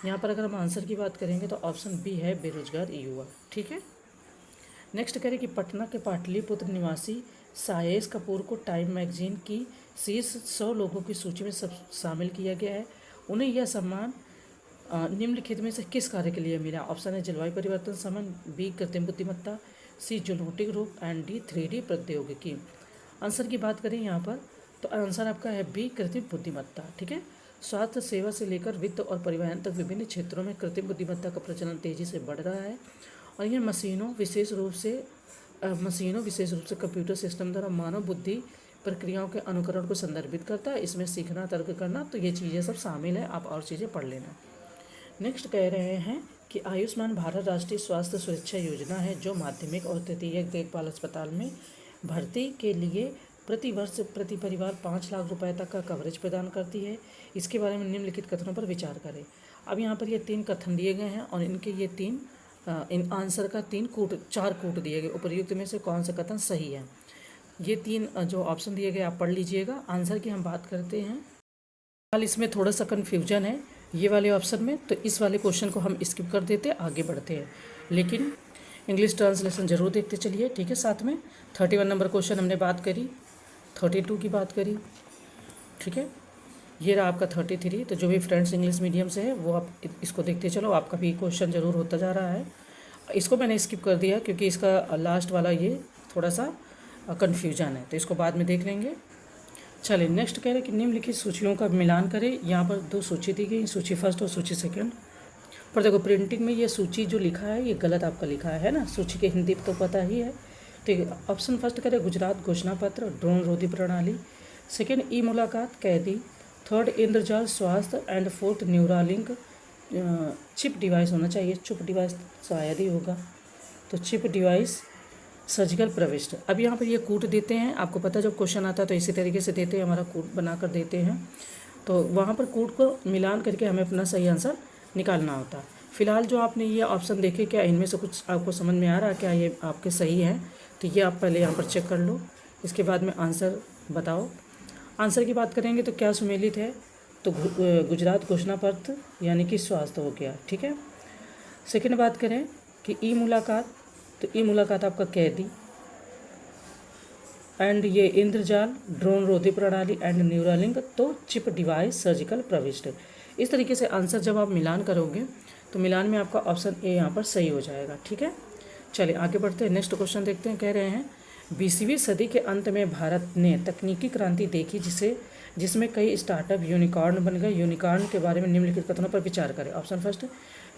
यहाँ पर अगर हम आंसर की बात करेंगे तो ऑप्शन बी है, बेरोजगार युवा। ठीक है, नेक्स्ट कह रहे हैं कि पटना के पाटलिपुत्र निवासी सायेश कपूर को टाइम मैगजीन की शीर्ष 100 लोगों की सूची में शामिल किया गया है। उन्हें यह सम्मान निम्नलिखित में से किस कार्य के लिए मिला? ऑप्शन है जलवायु परिवर्तन शमन, बी कृत्रिम बुद्धिमत्ता, सी जूनोटिक रोग एंड डी 3D प्रौद्योगिकी। आंसर की बात करें यहाँ पर तो आंसर आपका है बी कृत्रिम बुद्धिमत्ता। ठीक है, स्वास्थ्य सेवा से लेकर वित्त और परिवहन तक विभिन्न क्षेत्रों में कृत्रिम बुद्धिमत्ता का प्रचलन तेजी से बढ़ रहा है और यह मशीनों विशेष रूप से कंप्यूटर सिस्टम द्वारा मानव बुद्धि प्रक्रियाओं के अनुकरण को संदर्भित करता है। इसमें सीखना, तर्क करना, तो ये चीज़ें सब शामिल है। आप और चीज़ें पढ़ लेना। नेक्स्ट कह रहे हैं कि आयुष्मान भारत राष्ट्रीय स्वास्थ्य सुरक्षा योजना है जो माध्यमिक और तृतीयक देखभाल अस्पताल में भर्ती के लिए प्रति वर्ष प्रति परिवार 5 लाख रुपए तक का कवरेज प्रदान करती है। इसके बारे में निम्नलिखित कथनों पर विचार करें। अब यहाँ पर ये 3 कथन दिए गए हैं और इनके ये 3 इन आंसर का 4 कूट दिए गए। उपर्युक्त में से कौन सा कथन सही है? ये 3 जो ऑप्शन दिए गए आप पढ़ लीजिएगा। आंसर की हम बात करते हैं। फिलहाल इसमें थोड़ा सा कन्फ्यूजन है ये वाले ऑप्शन में, तो इस वाले क्वेश्चन को हम स्किप कर देते हैं, आगे बढ़ते हैं। लेकिन इंग्लिश ट्रांसलेशन जरूर देखते चलिए। ठीक है, साथ में 31 नंबर क्वेश्चन हमने बात करी, 32 की बात करी। ठीक है, ये रहा आपका 33। तो जो भी फ्रेंड्स इंग्लिश मीडियम से है वो आप इसको देखते चलो, आपका भी क्वेश्चन ज़रूर होता जा रहा है। इसको मैंने स्किप कर दिया क्योंकि इसका लास्ट वाला ये थोड़ा सा कन्फ्यूजन है, तो इसको बाद में देख लेंगे। चलिए, नेक्स्ट कह रहे हैं कि निम्नलिखित सूचियों का मिलान करें। यहाँ पर 2 सूची दी गई, सूची फर्स्ट और सूची सेकंड। पर देखो प्रिंटिंग में ये सूची जो लिखा है ये गलत आपका लिखा है ना, सूची के हिंदी तो पता ही है। ठीक है, ऑप्शन फर्स्ट करें गुजरात घोषणा पत्र, ड्रोन रोधी प्रणाली। सेकंड, ई मुलाकात कैदी। थर्ड, इंद्रजाल स्वास्थ्य and fourth, Neuralink chip device होना चाहिए, चुप डिवाइस शायद ही होगा, तो चिप डिवाइस सर्जिकल प्रविष्ट। अब यहाँ पर ये कूट देते हैं, आपको पता है जब क्वेश्चन आता है तो इसी तरीके से देते हैं, हमारा कूट बना कर देते हैं, तो वहाँ पर कूट को मिलान करके हमें अपना सही आंसर निकालना होता है। फिलहाल जो आपने ये ऑप्शन देखे, क्या इनमें से कुछ आपको समझ में आ रहा है? क्या ये आपके सही हैं? तो ये आप पहले यहाँ पर चेक कर लो, इसके बाद में आंसर बताओ। आंसर की बात करेंगे तो क्या सुमेलित है? तो गुजरात घोषणा पत्र यानी कि स्वास्थ्य हो गया। ठीक है, सेकेंड बात करें कि ई मुलाकात, तो ई मुलाकात आपका कैदी एंड ये इंद्रजाल ड्रोन रोधी प्रणाली एंड न्यूरालिंक तो चिप डिवाइस सर्जिकल प्रविष्ट। इस तरीके से आंसर जब आप मिलान करोगे तो मिलान में आपका ऑप्शन ए यहाँ पर सही हो जाएगा। ठीक है, चलिए आगे बढ़ते हैं, नेक्स्ट क्वेश्चन देखते हैं। कह रहे हैं 20वीं सदी के अंत में भारत ने तकनीकी क्रांति देखी जिसे जिसमें कई स्टार्टअप यूनिकॉर्न बन गए। यूनिकॉर्न के बारे में निम्नलिखित कथनों पर विचार करें। ऑप्शन फर्स्ट,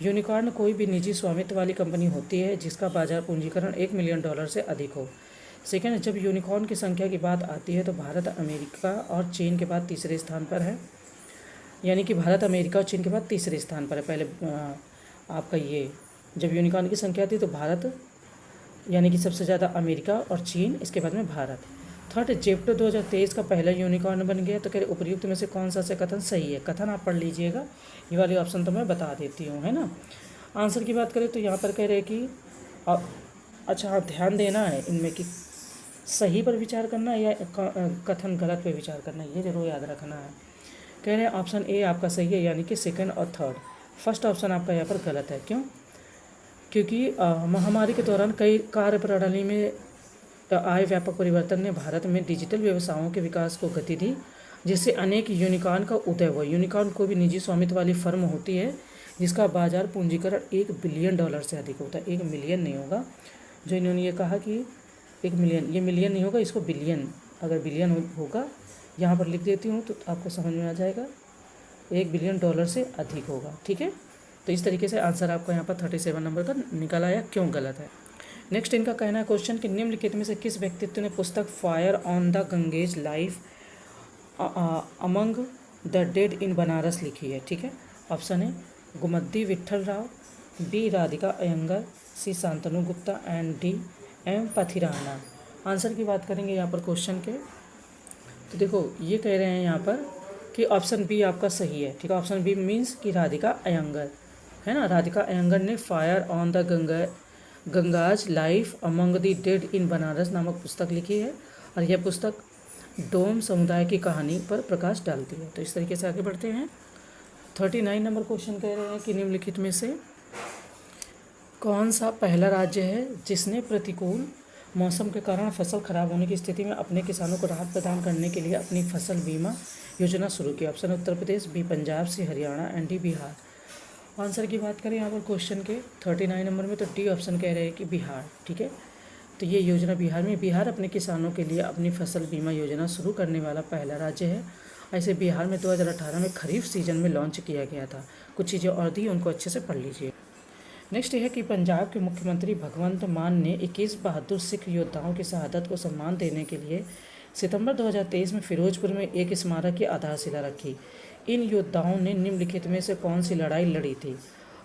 यूनिकॉर्न कोई भी निजी स्वामित्व वाली कंपनी होती है जिसका बाजार पूंजीकरण $1 मिलियन से अधिक हो। सेकेंड, जब यूनिकॉर्न की संख्या की बात आती है तो भारत अमेरिका और चीन के बाद तीसरे स्थान पर है, यानी कि भारत अमेरिका और चीन के बाद तीसरे स्थान पर है। पहले आपका ये जब यूनिकॉर्न की संख्या थी तो भारत यानी कि सबसे ज़्यादा अमेरिका और चीन, इसके बाद में भारत। थर्ड, जेप्टो 2023 का पहला यूनिकॉर्न बन गया। तो कह रहे उपयुक्त में से कौन सा से कथन सही है। कथन आप पढ़ लीजिएगा, ये वाली ऑप्शन तो मैं बता देती हूँ, है ना। आंसर की बात करें तो यहाँ पर कह रहे कि अच्छा हाँ, ध्यान देना है इनमें कि सही पर विचार करना है या कथन गलत पर विचार करना है, ये जरूर याद रखना है। कह रहे हैं ऑप्शन ए आपका सही है, यानी कि सेकंड और थर्ड। फर्स्ट ऑप्शन आपका यहाँ पर गलत है। क्यों? क्योंकि महामारी के दौरान कई कार्य प्रणाली में आए व्यापक परिवर्तन ने भारत में डिजिटल व्यवसायों के विकास को गति दी, जिससे अनेक यूनिकॉर्न का उदय हुआ। यूनिकॉर्न कोई भी निजी स्वामित्व वाली फर्म होती है जिसका बाजार पूंजीकरण $1 बिलियन से अधिक होता है। 1 मिलियन नहीं होगा, जो इन्होंने ये कहा कि 1 मिलियन, ये मिलियन नहीं होगा, इसको बिलियन, अगर बिलियन होगा यहाँ पर लिख देती हूँ तो आपको समझ में आ जाएगा, $1 बिलियन से अधिक होगा। ठीक है, तो इस तरीके से आंसर आपका यहाँ पर 37 नंबर का निकल आया। क्यों गलत है। नेक्स्ट इनका कहना है क्वेश्चन कि निम्नलिखित में से किस व्यक्तित्व ने पुस्तक fire on the Ganges life among the dead in Banaras लिखी है। ठीक है, ऑप्शन है Gummadi Vitthal Rao, B Radhika Iyengar, C Shantanu Gupta and D M Pathirana. Answer की बात करेंगे यहाँ पर क्वेश्चन के, तो देखो ये कह रहे हैं यहाँ पर कि ऑप्शन बी आपका सही है। ठीक है, ऑप्शन बी मीन्स कि राधिका अयंगर, है ना। राधिका अयंगर ने fire on the Ganges life among the dead in Banaras नामक पुस्तक लिखी है, और यह पुस्तक डोम समुदाय की कहानी पर प्रकाश डालती है। तो इस तरीके से आगे बढ़ते हैं। 39 नंबर क्वेश्चन कह रहे हैं कि निम्नलिखित में से कौन सा पहला राज्य है जिसने प्रतिकूल मौसम के कारण फसल खराब होने की स्थिति में अपने किसानों को राहत प्रदान करने के लिए अपनी फसल बीमा योजना शुरू की। Option Uttar Pradesh, B Punjab, C Haryana and D Bihar. Answer की बात करें यहाँ पर क्वेश्चन के 39 नंबर में, तो डी ऑप्शन कह रहे हैं कि बिहार। ठीक है, तो ये योजना बिहार में, बिहार अपने किसानों के लिए अपनी फसल बीमा योजना शुरू करने वाला पहला राज्य है। ऐसे बिहार में 2018 में खरीफ सीजन में लॉन्च किया गया था। कुछ चीज़ें और दी, उनको अच्छे से पढ़ लीजिए। नेक्स्ट है कि पंजाब के मुख्यमंत्री भगवंत मान ने 21 बहादुर सिख योद्धाओं की शहादत को सम्मान देने के लिए सितंबर 2023 में फिरोजपुर में एक स्मारक की आधारशिला रखी। इन योद्धाओं ने निम्नलिखित में से कौन सी लड़ाई लड़ी थी।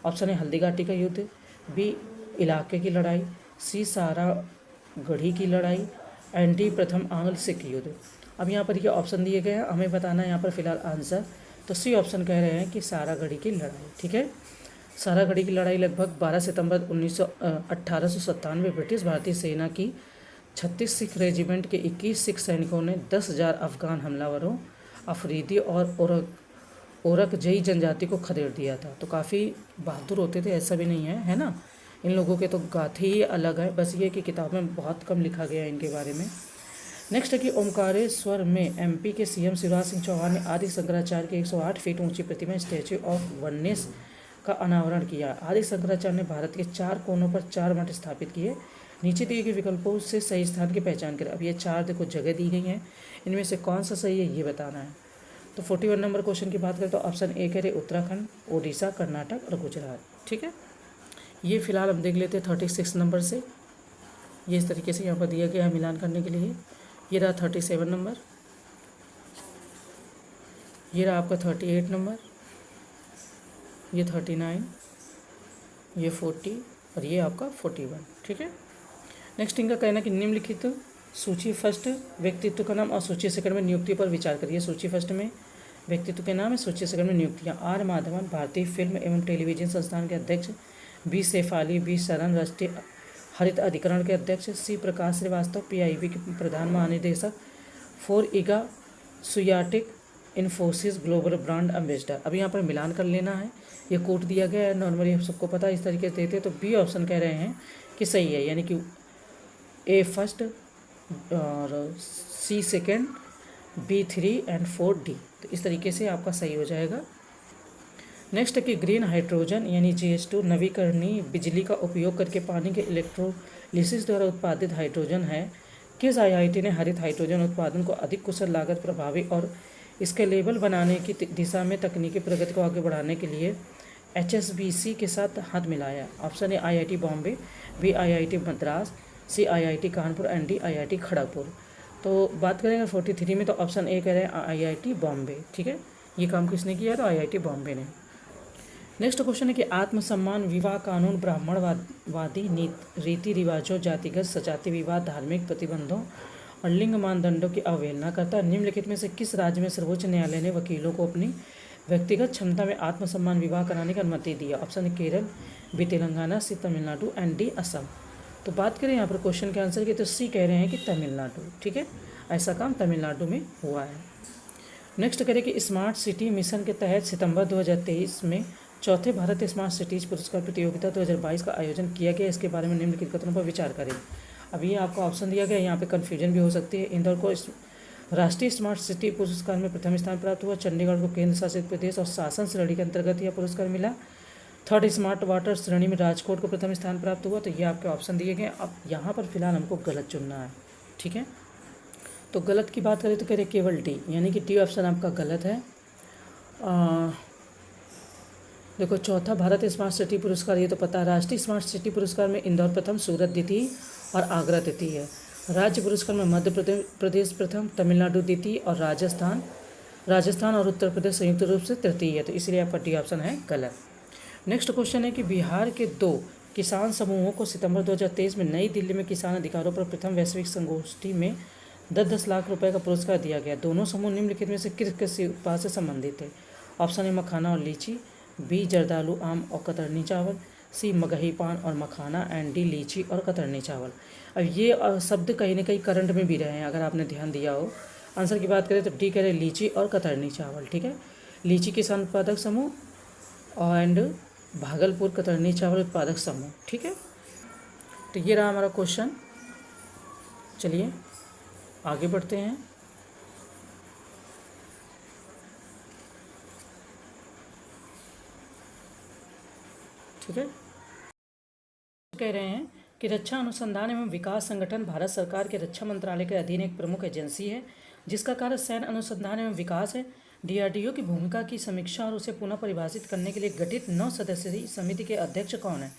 ऑप्शन है हल्दीघाटी का युद्ध, बी इलाके की लड़ाई, सी सारागढ़ी की लड़ाई एंड डी प्रथम आंग्ल सिख युद्ध। अब यहाँ पर ये ऑप्शन दिए गए हैं, हमें बताना है यहाँ पर फिलहाल आंसर। तो सी ऑप्शन कह रहे हैं कि सारागढ़ी की लड़ाई। ठीक है, सारागढ़ी की लड़ाई लगभग 12 सितंबर 1897 ब्रिटिश भारतीय सेना की 36 सिख रेजिमेंट के 21 सिख सैनिकों ने 10,000 अफगान हमलावरों, अफरीदी और औरकजई जनजाति को खदेड़ दिया था। तो काफ़ी बहादुर होते थे, ऐसा भी नहीं है ना। इन लोगों के तो गाथे ही अलग है, बस ये कि किताब में बहुत कम लिखा गया है इनके बारे में। नेक्स्ट है कि ओमकारेश्वर में एमपी के सीएम शिवराज सिंह चौहान ने आदि शंकराचार्य के 108 फीट ऊंची प्रतिमा स्टैच्यू ऑफ वननेस का अनावरण किया। आदि शंकराचार्य ने भारत के 4 कोनों पर 4 मठ स्थापित किए। नीचे दिए गए विकल्पों से सही स्थान की पहचान करें। अब ये 4 देखो जगह दी गई हैं, इनमें से कौन सा सही है ये बताना है। तो 41 नंबर क्वेश्चन की बात करें तो ऑप्शन ए कह रहे उत्तराखंड, ओडिशा, कर्नाटक और गुजरात। ठीक है, ये फिलहाल हम देख लेते हैं 36 नंबर से। ये इस तरीके से यहाँ पर दिया गया है मिलान करने के लिए। ये रहा 37 नंबर, ये रहा आपका 38 नंबर, ये 39, ये 40 और ये आपका 41। ठीक है, नेक्स्ट इनका कहना कि निम्नलिखित सूची फर्स्ट व्यक्तित्व का नाम और सूची सेकंड में नियुक्ति पर विचार करिए। सूची फर्स्ट में व्यक्तित्व के नाम है, सूची सेकंड में नियुक्तियाँ। आर माधवन भारतीय फिल्म एवं टेलीविजन संस्थान के अध्यक्ष, बी शेफाली, बी शरण राष्ट्रीय हरित अधिकरण के अध्यक्ष, सी प्रकाश श्रीवास्तव पीआईबी के प्रधान महानिदेशक, 4 Iga Swiatek Infosys global brand ambassador. अब यहाँ पर मिलान कर लेना है, ये कोड दिया गया है, नॉर्मली हम सबको पता है, इस तरीके से देते हैं। तो बी ऑप्शन कह रहे हैं कि सही है, यानी कि ए फर्स्ट और सी सेकेंड, बी 3 एंड 4 डी। तो इस तरीके से आपका सही हो जाएगा। नेक्स्ट है कि ग्रीन हाइड्रोजन यानी GH2 नवीकरणीय बिजली का उपयोग करके पानी के इलेक्ट्रोलिसिस द्वारा उत्पादित हाइड्रोजन है। किस IIT ने हरित हाइड्रोजन उत्पादन को अधिक कुशल, लागत प्रभावी और इसके लेबल बनाने की दिशा में तकनीकी प्रगति को आगे बढ़ाने के लिए HSBC के साथ हाथ मिलाया? Option A IIT Bombay, B IIT Madras, C IIT Kanpur and D IIT Kharagpur. तो बात करेंगे 43 में, तो ऑप्शन ए कह रहे हैं IIT बॉम्बे। ठीक है, ये काम किसने किया है? तो IIT बॉम्बे ने। नेक्स्ट क्वेश्चन है कि आत्मसम्मान विवाह कानून ब्राह्मणवादी रीति रिवाजों, जातिगत सजाति विवाद, धार्मिक प्रतिबंधों और लिंग मानदंडों की अवहेलना करता है। निम्नलिखित में से किस राज्य में सर्वोच्च न्यायालय ने वकीलों को अपनी व्यक्तिगत क्षमता में आत्मसम्मान विवाह कराने की अनुमति दी? Option A Kerala, B Telangana, C Tamil Nadu and D Assam. तो बात करें यहाँ पर क्वेश्चन के आंसर की, तो सी कह रहे हैं कि तमिलनाडु। ठीक है, ऐसा काम तमिलनाडु में हुआ है। नेक्स्ट करें कि स्मार्ट सिटी मिशन के तहत सितंबर 2023 में चौथे भारत स्मार्ट सिटीज पुरस्कार प्रतियोगिता 2022 का आयोजन किया गया। इसके बारे में निम्नलिखित कथनों पर विचार करें। अब ये आपको ऑप्शन दिया गया है, यहाँ पे कन्फ्यूजन भी हो सकती है। इंदौर को राष्ट्रीय स्मार्ट सिटी पुरस्कार में प्रथम स्थान प्राप्त हुआ। चंडीगढ़ को केंद्र शासित प्रदेश और शासन श्रेणी के अंतर्गत यह पुरस्कार मिला। थर्ड स्मार्ट वाटर श्रेणी में राजकोट को प्रथम स्थान प्राप्त हुआ। तो ये आपके ऑप्शन दिए गए। अब यहाँ पर फिलहाल हमको गलत चुनना है। ठीक है, तो गलत की बात करें तो कह रहे केवल डी, यानी कि डी ऑप्शन आपका गलत है। देखो, चौथा भारत स्मार्ट सिटी पुरस्कार ये तो पता है। राष्ट्रीय स्मार्ट सिटी पुरस्कार में इंदौर प्रथम, सूरत द्वितीय और आगरा तृतीय है। राज्य पुरस्कार में मध्य प्रदेश प्रथम, तमिलनाडु द्वितीय और राजस्थान और उत्तर प्रदेश संयुक्त रूप से तृतीय है। तो इसलिए आपका डी ऑप्शन है गलत। नेक्स्ट क्वेश्चन है कि बिहार के 2 किसान समूहों को सितंबर 2023 में नई दिल्ली में किसान अधिकारों पर प्रथम वैश्विक संगोष्ठी में 10-10 लाख रुपए का पुरस्कार दिया गया। दोनों समूह निम्नलिखित में से किस कृषि उत्पाद से संबंधित है? ऑप्शन ए मखाना और लीची, बी जर्दालू आम और कतरनी चावल, सी मगही पान और मखाना एंड डी लीची और कतरनी चावल। अब ये शब्द कहीं ना कहीं करंट में भी रहे हैं, अगर आपने ध्यान दिया हो। आंसर की बात करें तो डी कह रहे लीची और कतरनी चावल। ठीक है, लीची किसान उत्पादक समूह और एंड भागलपुर कतरनी चावल उत्पादक समूह। ठीक है, तो ये रहा हमारा क्वेश्चन। चलिए आगे बढ़ते हैं। ठीक है, कह रहे हैं कि रक्षा अनुसंधान एवं विकास संगठन भारत सरकार के रक्षा मंत्रालय के अधीन एक प्रमुख एजेंसी है जिसका कार्य सैन्य अनुसंधान एवं विकास है। DRDO की भूमिका की समीक्षा और उसे पुनः परिभाषित करने के लिए गठित 9 सदस्यीय समिति के अध्यक्ष कौन है?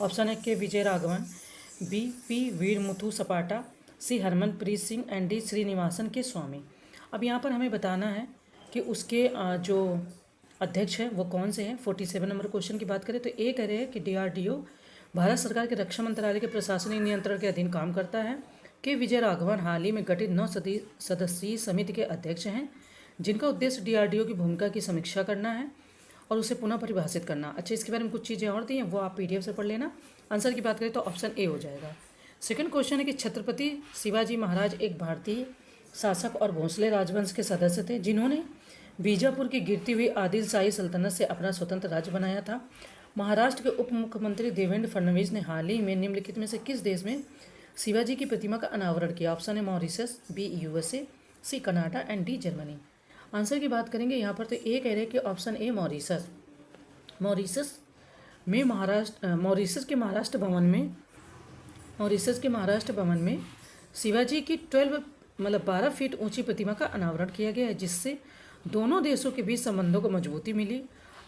ऑप्शन है के विजय राघवन, बी पी वीरमुथु सपाटा, सी हरमनप्रीत सिंह एंड डी श्रीनिवासन के स्वामी। अब यहाँ पर हमें बताना है कि उसके जो अध्यक्ष हैं वो कौन से हैं। 47 नंबर क्वेश्चन की बात करें तो ए कह रहे हैं कि DRDO भारत सरकार के रक्षा मंत्रालय के प्रशासनिक नियंत्रण के अधीन काम करता है। के विजय राघवन हाल ही में गठित 9 सदस्यीय समिति के अध्यक्ष हैं जिनका उद्देश्य DRDO की भूमिका की समीक्षा करना है और उसे पुनः परिभाषित करना। अच्छा, इसके बारे में कुछ चीज़ें और दी हैं, वो आप PDF से पढ़ लेना। आंसर की बात करें तो ऑप्शन ए हो जाएगा। सेकंड क्वेश्चन है कि छत्रपति शिवाजी महाराज एक भारतीय शासक और भोंसले राजवंश के सदस्य थे जिन्होंने बीजापुर की गिरती हुई आदिल शाही सल्तनत से अपना स्वतंत्र राज्य बनाया था। महाराष्ट्र के उप मुख्यमंत्री देवेंद्र फडणवीस ने हाल ही में निम्नलिखित में से किस देश में शिवाजी की प्रतिमा का अनावरण किया? ऑप्शन है Mauritius, B USA, C Canada and D Germany. Answer की बात करेंगे यहाँ पर तो ए कह रहे हैं कि ऑप्शन ए मॉरिशस। मॉरिशस के महाराष्ट्र भवन में शिवाजी की 12 फीट ऊंची प्रतिमा का अनावरण किया गया है जिससे दोनों देशों के बीच संबंधों को मजबूती मिली।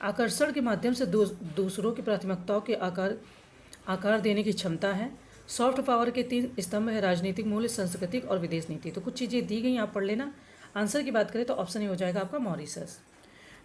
आकर्षण के माध्यम से दूसरों की प्राथमिकताओं के आकार देने की क्षमता है। सॉफ्ट पावर के 3 स्तंभ है, राजनीतिक मूल्य, सांस्कृतिक और विदेश नीति। तो कुछ चीज़ें दी गई, आप पढ़ लेना। आंसर की बात करें तो ऑप्शन ए हो जाएगा आपका मॉरिशस।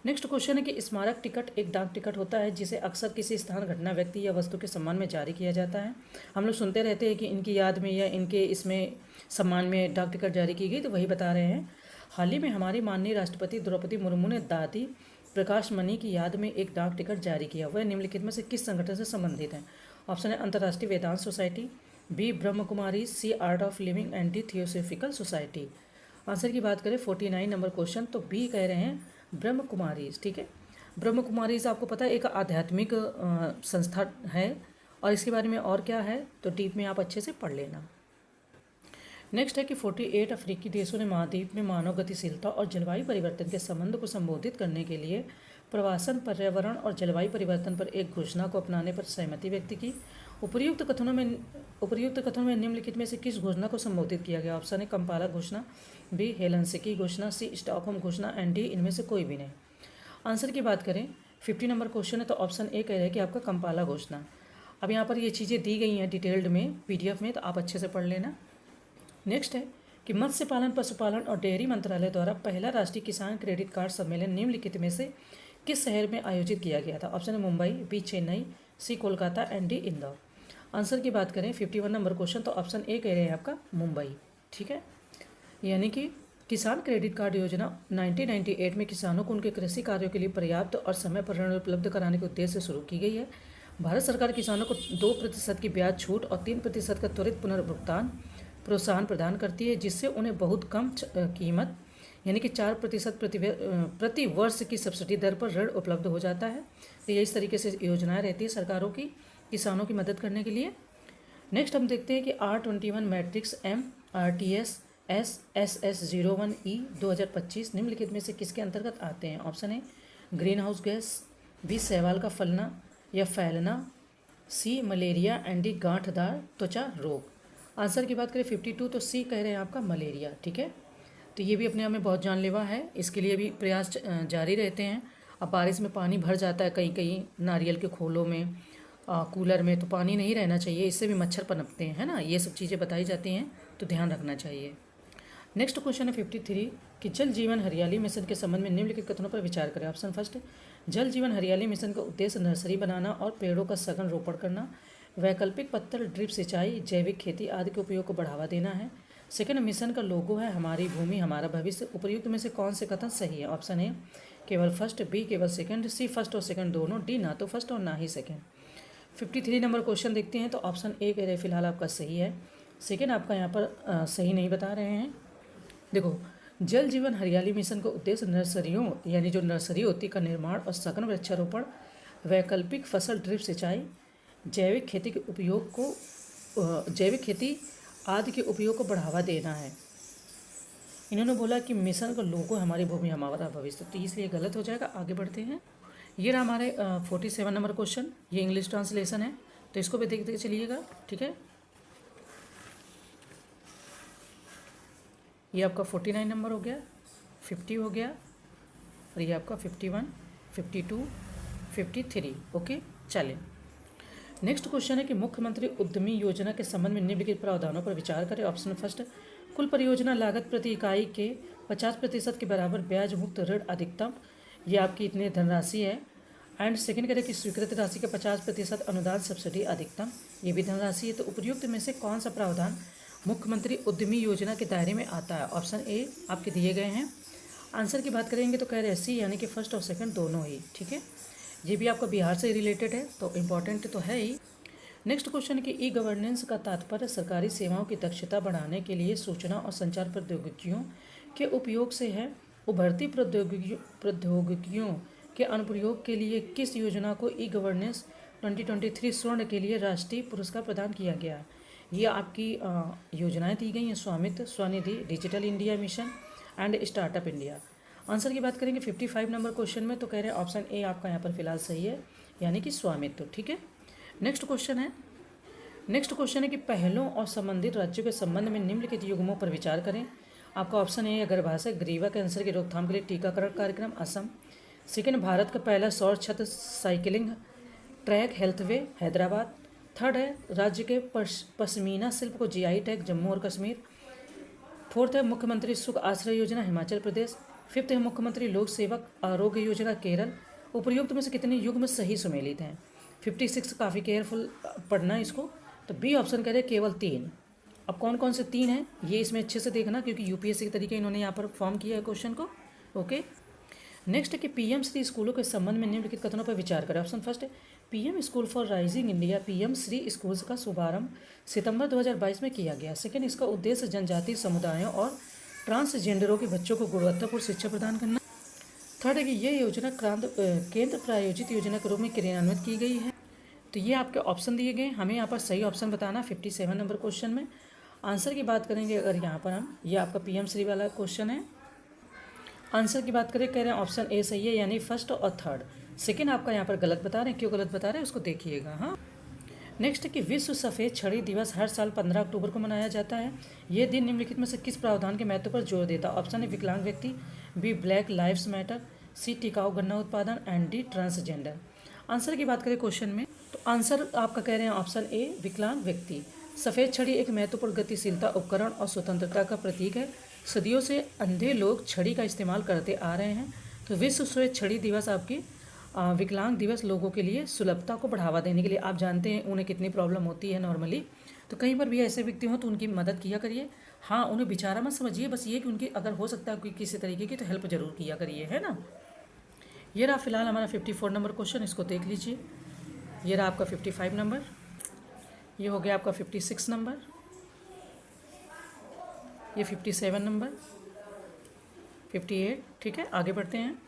नेक्स्ट क्वेश्चन है कि स्मारक टिकट एक डाक टिकट होता है जिसे अक्सर किसी स्थान, घटना, व्यक्ति या वस्तु के सम्मान में जारी किया जाता है। हम लोग सुनते रहते हैं कि इनकी याद में या इनके इसमें सम्मान में डाक टिकट जारी की गई, तो वही बता रहे हैं। हाल ही में हमारी माननीय राष्ट्रपति द्रौपदी मुर्मू ने दादी प्रकाश मणि की याद में एक डाक टिकट जारी किया। वह निम्नलिखित में से किस संगठन से संबंधित है? ऑप्शन है अंतर्राष्ट्रीय वेदांत society, B Brahma Kumari, C art of living and D theosophical society. Answer की बात करें 49 नंबर क्वेश्चन तो बी कह रहे हैं ब्रह्म कुमारीज। ठीक है, ब्रह्म कुमारीज आपको पता है एक आध्यात्मिक संस्था है और इसके बारे में और क्या है तो डीप में आप अच्छे से पढ़ लेना। नेक्स्ट है कि 48 अफ्रीकी देशों ने महाद्वीप में मानव गतिशीलता और जलवायु परिवर्तन के संबंध को संबोधित करने के लिए प्रवासन, पर्यावरण और जलवायु परिवर्तन पर एक घोषणा को अपनाने पर सहमति व्यक्त की। उपर्युक्त कथनों में निम्नलिखित में से किस घोषणा को संबोधित किया गया? ऑप्शन है कंपाला घोषणा, बी हेलेंसिकी की घोषणा, सी स्टॉकहोम घोषणा एंड डी इनमें से कोई भी नहीं। आंसर की बात करें 50 नंबर क्वेश्चन है तो ऑप्शन ए कह रहे हैं कि आपका कंपाला घोषणा। अब यहाँ पर ये चीज़ें दी गई हैं डिटेल्ड में पीडीएफ में, तो आप अच्छे से पढ़ लेना। नेक्स्ट है कि मत्स्य पालन, पशुपालन और डेयरी मंत्रालय द्वारा पहला राष्ट्रीय किसान क्रेडिट कार्ड सम्मेलन निम्नलिखित में से किस शहर में आयोजित किया गया था। ऑप्शन है Mumbai, B Chennai, C Kolkata and D Indore. Answer की बात करें 51 नंबर क्वेश्चन तो ऑप्शन ए कह रहे हैं आपका मुंबई। ठीक है, यानी कि किसान क्रेडिट कार्ड योजना 1998 में किसानों को उनके कृषि कार्यों के लिए पर्याप्त और समय पर ऋण उपलब्ध कराने के उद्देश्य से शुरू की गई है। भारत सरकार किसानों को 2% की ब्याज छूट और 3% का त्वरित पुनर्भुगतान प्रोत्साहन प्रदान करती है, जिससे उन्हें बहुत कम कीमत यानी कि 4% प्रति वर्ष की सब्सिडी दर पर ऋण उपलब्ध हो जाता है। तो ये इस तरीके से योजनाएं रहती है सरकारों की किसानों की मदद करने के लिए। नेक्स्ट हम देखते हैं कि R21 matrix M RTS SS01E 2025 निम्नलिखित में से किसके अंतर्गत आते हैं। ऑप्शन है ग्रीन हाउस गैस, बी शैवाल का फलना या फैलना, सी मलेरिया एंड डी गांठदार त्वचा रोग। आंसर की बात करें 52 तो सी कह रहे हैं आपका मलेरिया। ठीक है, तो ये भी अपने आप में बहुत जानलेवा है, इसके लिए भी प्रयास जारी रहते हैं। अब बारिश में पानी भर जाता है कहीं कहीं नारियल के खोलों में, कूलर में, तो पानी नहीं रहना चाहिए, इससे भी मच्छर पनपते हैं, है ना। ये सब चीज़ें बताई जाती हैं तो ध्यान रखना चाहिए। नेक्स्ट क्वेश्चन है 53 कि जल जीवन हरियाली मिशन के संबंध में निम्नलिखित कथनों पर विचार करें। ऑप्शन फर्स्ट, जल जीवन हरियाली मिशन का उद्देश्य नर्सरी बनाना और पेड़ों का सघन रोपण करना, वैकल्पिक पत्थर ड्रिप सिंचाई, जैविक खेती आदि के उपयोग को बढ़ावा देना है। सेकंड, मिशन का लोगो है हमारी भूमि हमारा भविष्य। उपयुक्त में से कौन से कथन सही है। ऑप्शन ए केवल फर्स्ट, बी केवल सेकंड, सी फर्स्ट और सेकंड दोनों, डी ना तो फर्स्ट और ना ही सेकंड। 53 नंबर क्वेश्चन देखते हैं तो ऑप्शन ए कह रहे फिलहाल आपका सही है, सेकंड आपका यहाँ पर सही नहीं बता रहे हैं। देखो, जल जीवन हरियाली मिशन का उद्देश्य नर्सरियों यानी जो नर्सरी होती का निर्माण और सघन वृक्षारोपण, वैकल्पिक फसल ड्रिप सिंचाई, जैविक खेती के उपयोग को जैविक खेती आदि के उपयोग को बढ़ावा देना है। इन्होंने बोला कि मिशन का लोगो हमारी भूमि हमारा भविष्य, तो इसलिए गलत हो जाएगा। आगे बढ़ते हैं। ये रहा हमारे 47 नंबर क्वेश्चन, ये इंग्लिश ट्रांसलेशन है तो इसको भी देखते चलिएगा। ठीक है, ये आपका 49 नंबर हो गया, 50 हो गया और ये आपका 51, 52, 53। ओके, चलें। नेक्स्ट क्वेश्चन है कि मुख्यमंत्री उद्यमी योजना के संबंध में निम्नलिखित प्रावधानों पर विचार करें। ऑप्शन फर्स्ट, कुल परियोजना लागत प्रति इकाई के 50% के बराबर ब्याज मुक्त ऋण अधिकतम, ये आपकी इतनी धनराशि है। एंड सेकंड करें कि स्वीकृत राशि का 50% अनुदान सब्सिडी अधिकतम, ये भी धनराशि है। तो उपयुक्त में से कौन सा प्रावधान मुख्यमंत्री उद्यमी योजना के दायरे में आता है। ऑप्शन ए आपके दिए गए हैं। आंसर की बात करेंगे तो कह रहे हैं सी यानी कि फर्स्ट और सेकंड दोनों ही। ठीक है, ये भी आपका बिहार से रिलेटेड है तो इम्पॉर्टेंट तो है ही। नेक्स्ट क्वेश्चन है कि ई गवर्नेंस का तात्पर्य सरकारी सेवाओं की दक्षता बढ़ाने के लिए सूचना और संचार प्रौद्योगिकियों के उपयोग से है। उभरती प्रौद्योगिकियों के अनुप्रयोग के लिए किस योजना को ई गवर्नेंस 2023 स्वर्ण के लिए राष्ट्रीय पुरस्कार प्रदान किया गया। ये आपकी योजनाएं दी गई हैं, स्वामित्व, Svanidhi, digital India mission and startup India. Answer की बात करेंगे 55 नंबर क्वेश्चन में तो कह रहे हैं ऑप्शन ए आपका यहाँ पर फिलहाल सही है, यानी कि स्वामित्व। ठीक है, नेक्स्ट क्वेश्चन है कि पहलों और संबंधित राज्यों के संबंध में निम्नलिखित युग्मों पर विचार करें। आपका ऑप्शन ए गर्भाशय ग्रीवा कैंसर की रोकथाम के लिए टीकाकरण कार्यक्रम असम। सेकेंड, भारत का पहला सौर छत cycling track healthway Hyderabad. Third है राज्य के पश्मीना शिल्प को जीआई टैग जम्मू और कश्मीर। फोर्थ है मुख्यमंत्री सुख आश्रय योजना हिमाचल प्रदेश। फिफ्थ है मुख्यमंत्री लोक सेवक आरोग्य योजना केरल। उपयुक्त में से कितने युग्म सही सुमेलित हैं। 56 काफ़ी केयरफुल पढ़ना इसको, तो बी ऑप्शन कह रहे केवल 3। अब कौन कौन से 3 हैं ये इसमें अच्छे से देखना, क्योंकि यूपीएससी के तरीके इन्होंने यहाँ पर फॉर्म किया है क्वेश्चन को। ओके, नेक्स्ट है कि पीएम श्री स्कूलों के संबंध में निम्नलिखित कथनों पर विचार करें। ऑप्शन फर्स्ट है PM school for rising India PM Shri schools का शुभारंभ सितंबर 2022 में किया गया। सेकेंड, इसका उद्देश्य जनजातीय समुदायों और ट्रांसजेंडरों के बच्चों को गुणवत्तापूर्ण शिक्षा प्रदान करना। थर्ड है कि यह योजना केंद्र प्रायोजित योजना के रूप में क्रियान्वित की गई है। तो ये आपके ऑप्शन दिए गए, हमें यहाँ पर सही ऑप्शन बताना 57 नंबर क्वेश्चन में। आंसर की बात करेंगे अगर यहाँ पर हम, ये आपका पीएम श्री वाला क्वेश्चन है। आंसर की बात करें, कह रहे हैं ऑप्शन ए सही है, यानी फर्स्ट और थर्ड। सेकंड आपका यहाँ पर गलत बता रहे हैं, क्यों गलत बता रहे हैं उसको देखिएगा। हाँ, नेक्स्ट कि विश्व सफ़ेद छड़ी दिवस हर साल 15 अक्टूबर को मनाया जाता है। ये दिन निम्नलिखित में से किस प्रावधान के महत्व पर जोर देता है? ऑप्शन ए विकलांग व्यक्ति, बी ब्लैक लाइव्स मैटर, सी टिकाऊ गन्ना उत्पादन एंड डी ट्रांसजेंडर। आंसर की बात करें क्वेश्चन में तो आंसर आपका कह रहे हैं ऑप्शन ए विकलांग व्यक्ति। सफ़ेद छड़ी एक महत्वपूर्ण गतिशीलता उपकरण और स्वतंत्रता का प्रतीक है। सदियों से अंधे लोग छड़ी का इस्तेमाल करते आ रहे हैं। तो विश्व श्वेत छड़ी दिवस आपकी विकलांग दिवस लोगों के लिए सुलभता को बढ़ावा देने के लिए, आप जानते हैं उन्हें कितनी प्रॉब्लम होती है नॉर्मली, तो कहीं पर भी ऐसे व्यक्ति हों तो उनकी मदद किया करिए। हाँ, उन्हें बेचारा मत समझिए, बस ये कि उनकी अगर हो सकता है कोई किसी तरीके की तो हेल्प ज़रूर किया करिए, है ना। ये रहा फिलहाल हमारा 54 नंबर क्वेश्चन, इसको देख लीजिए। ये रहा आपका 55 नंबर, ये हो गया आपका 56 नंबर, ये 57 नंबर, 58। ठीक है, आगे बढ़ते हैं।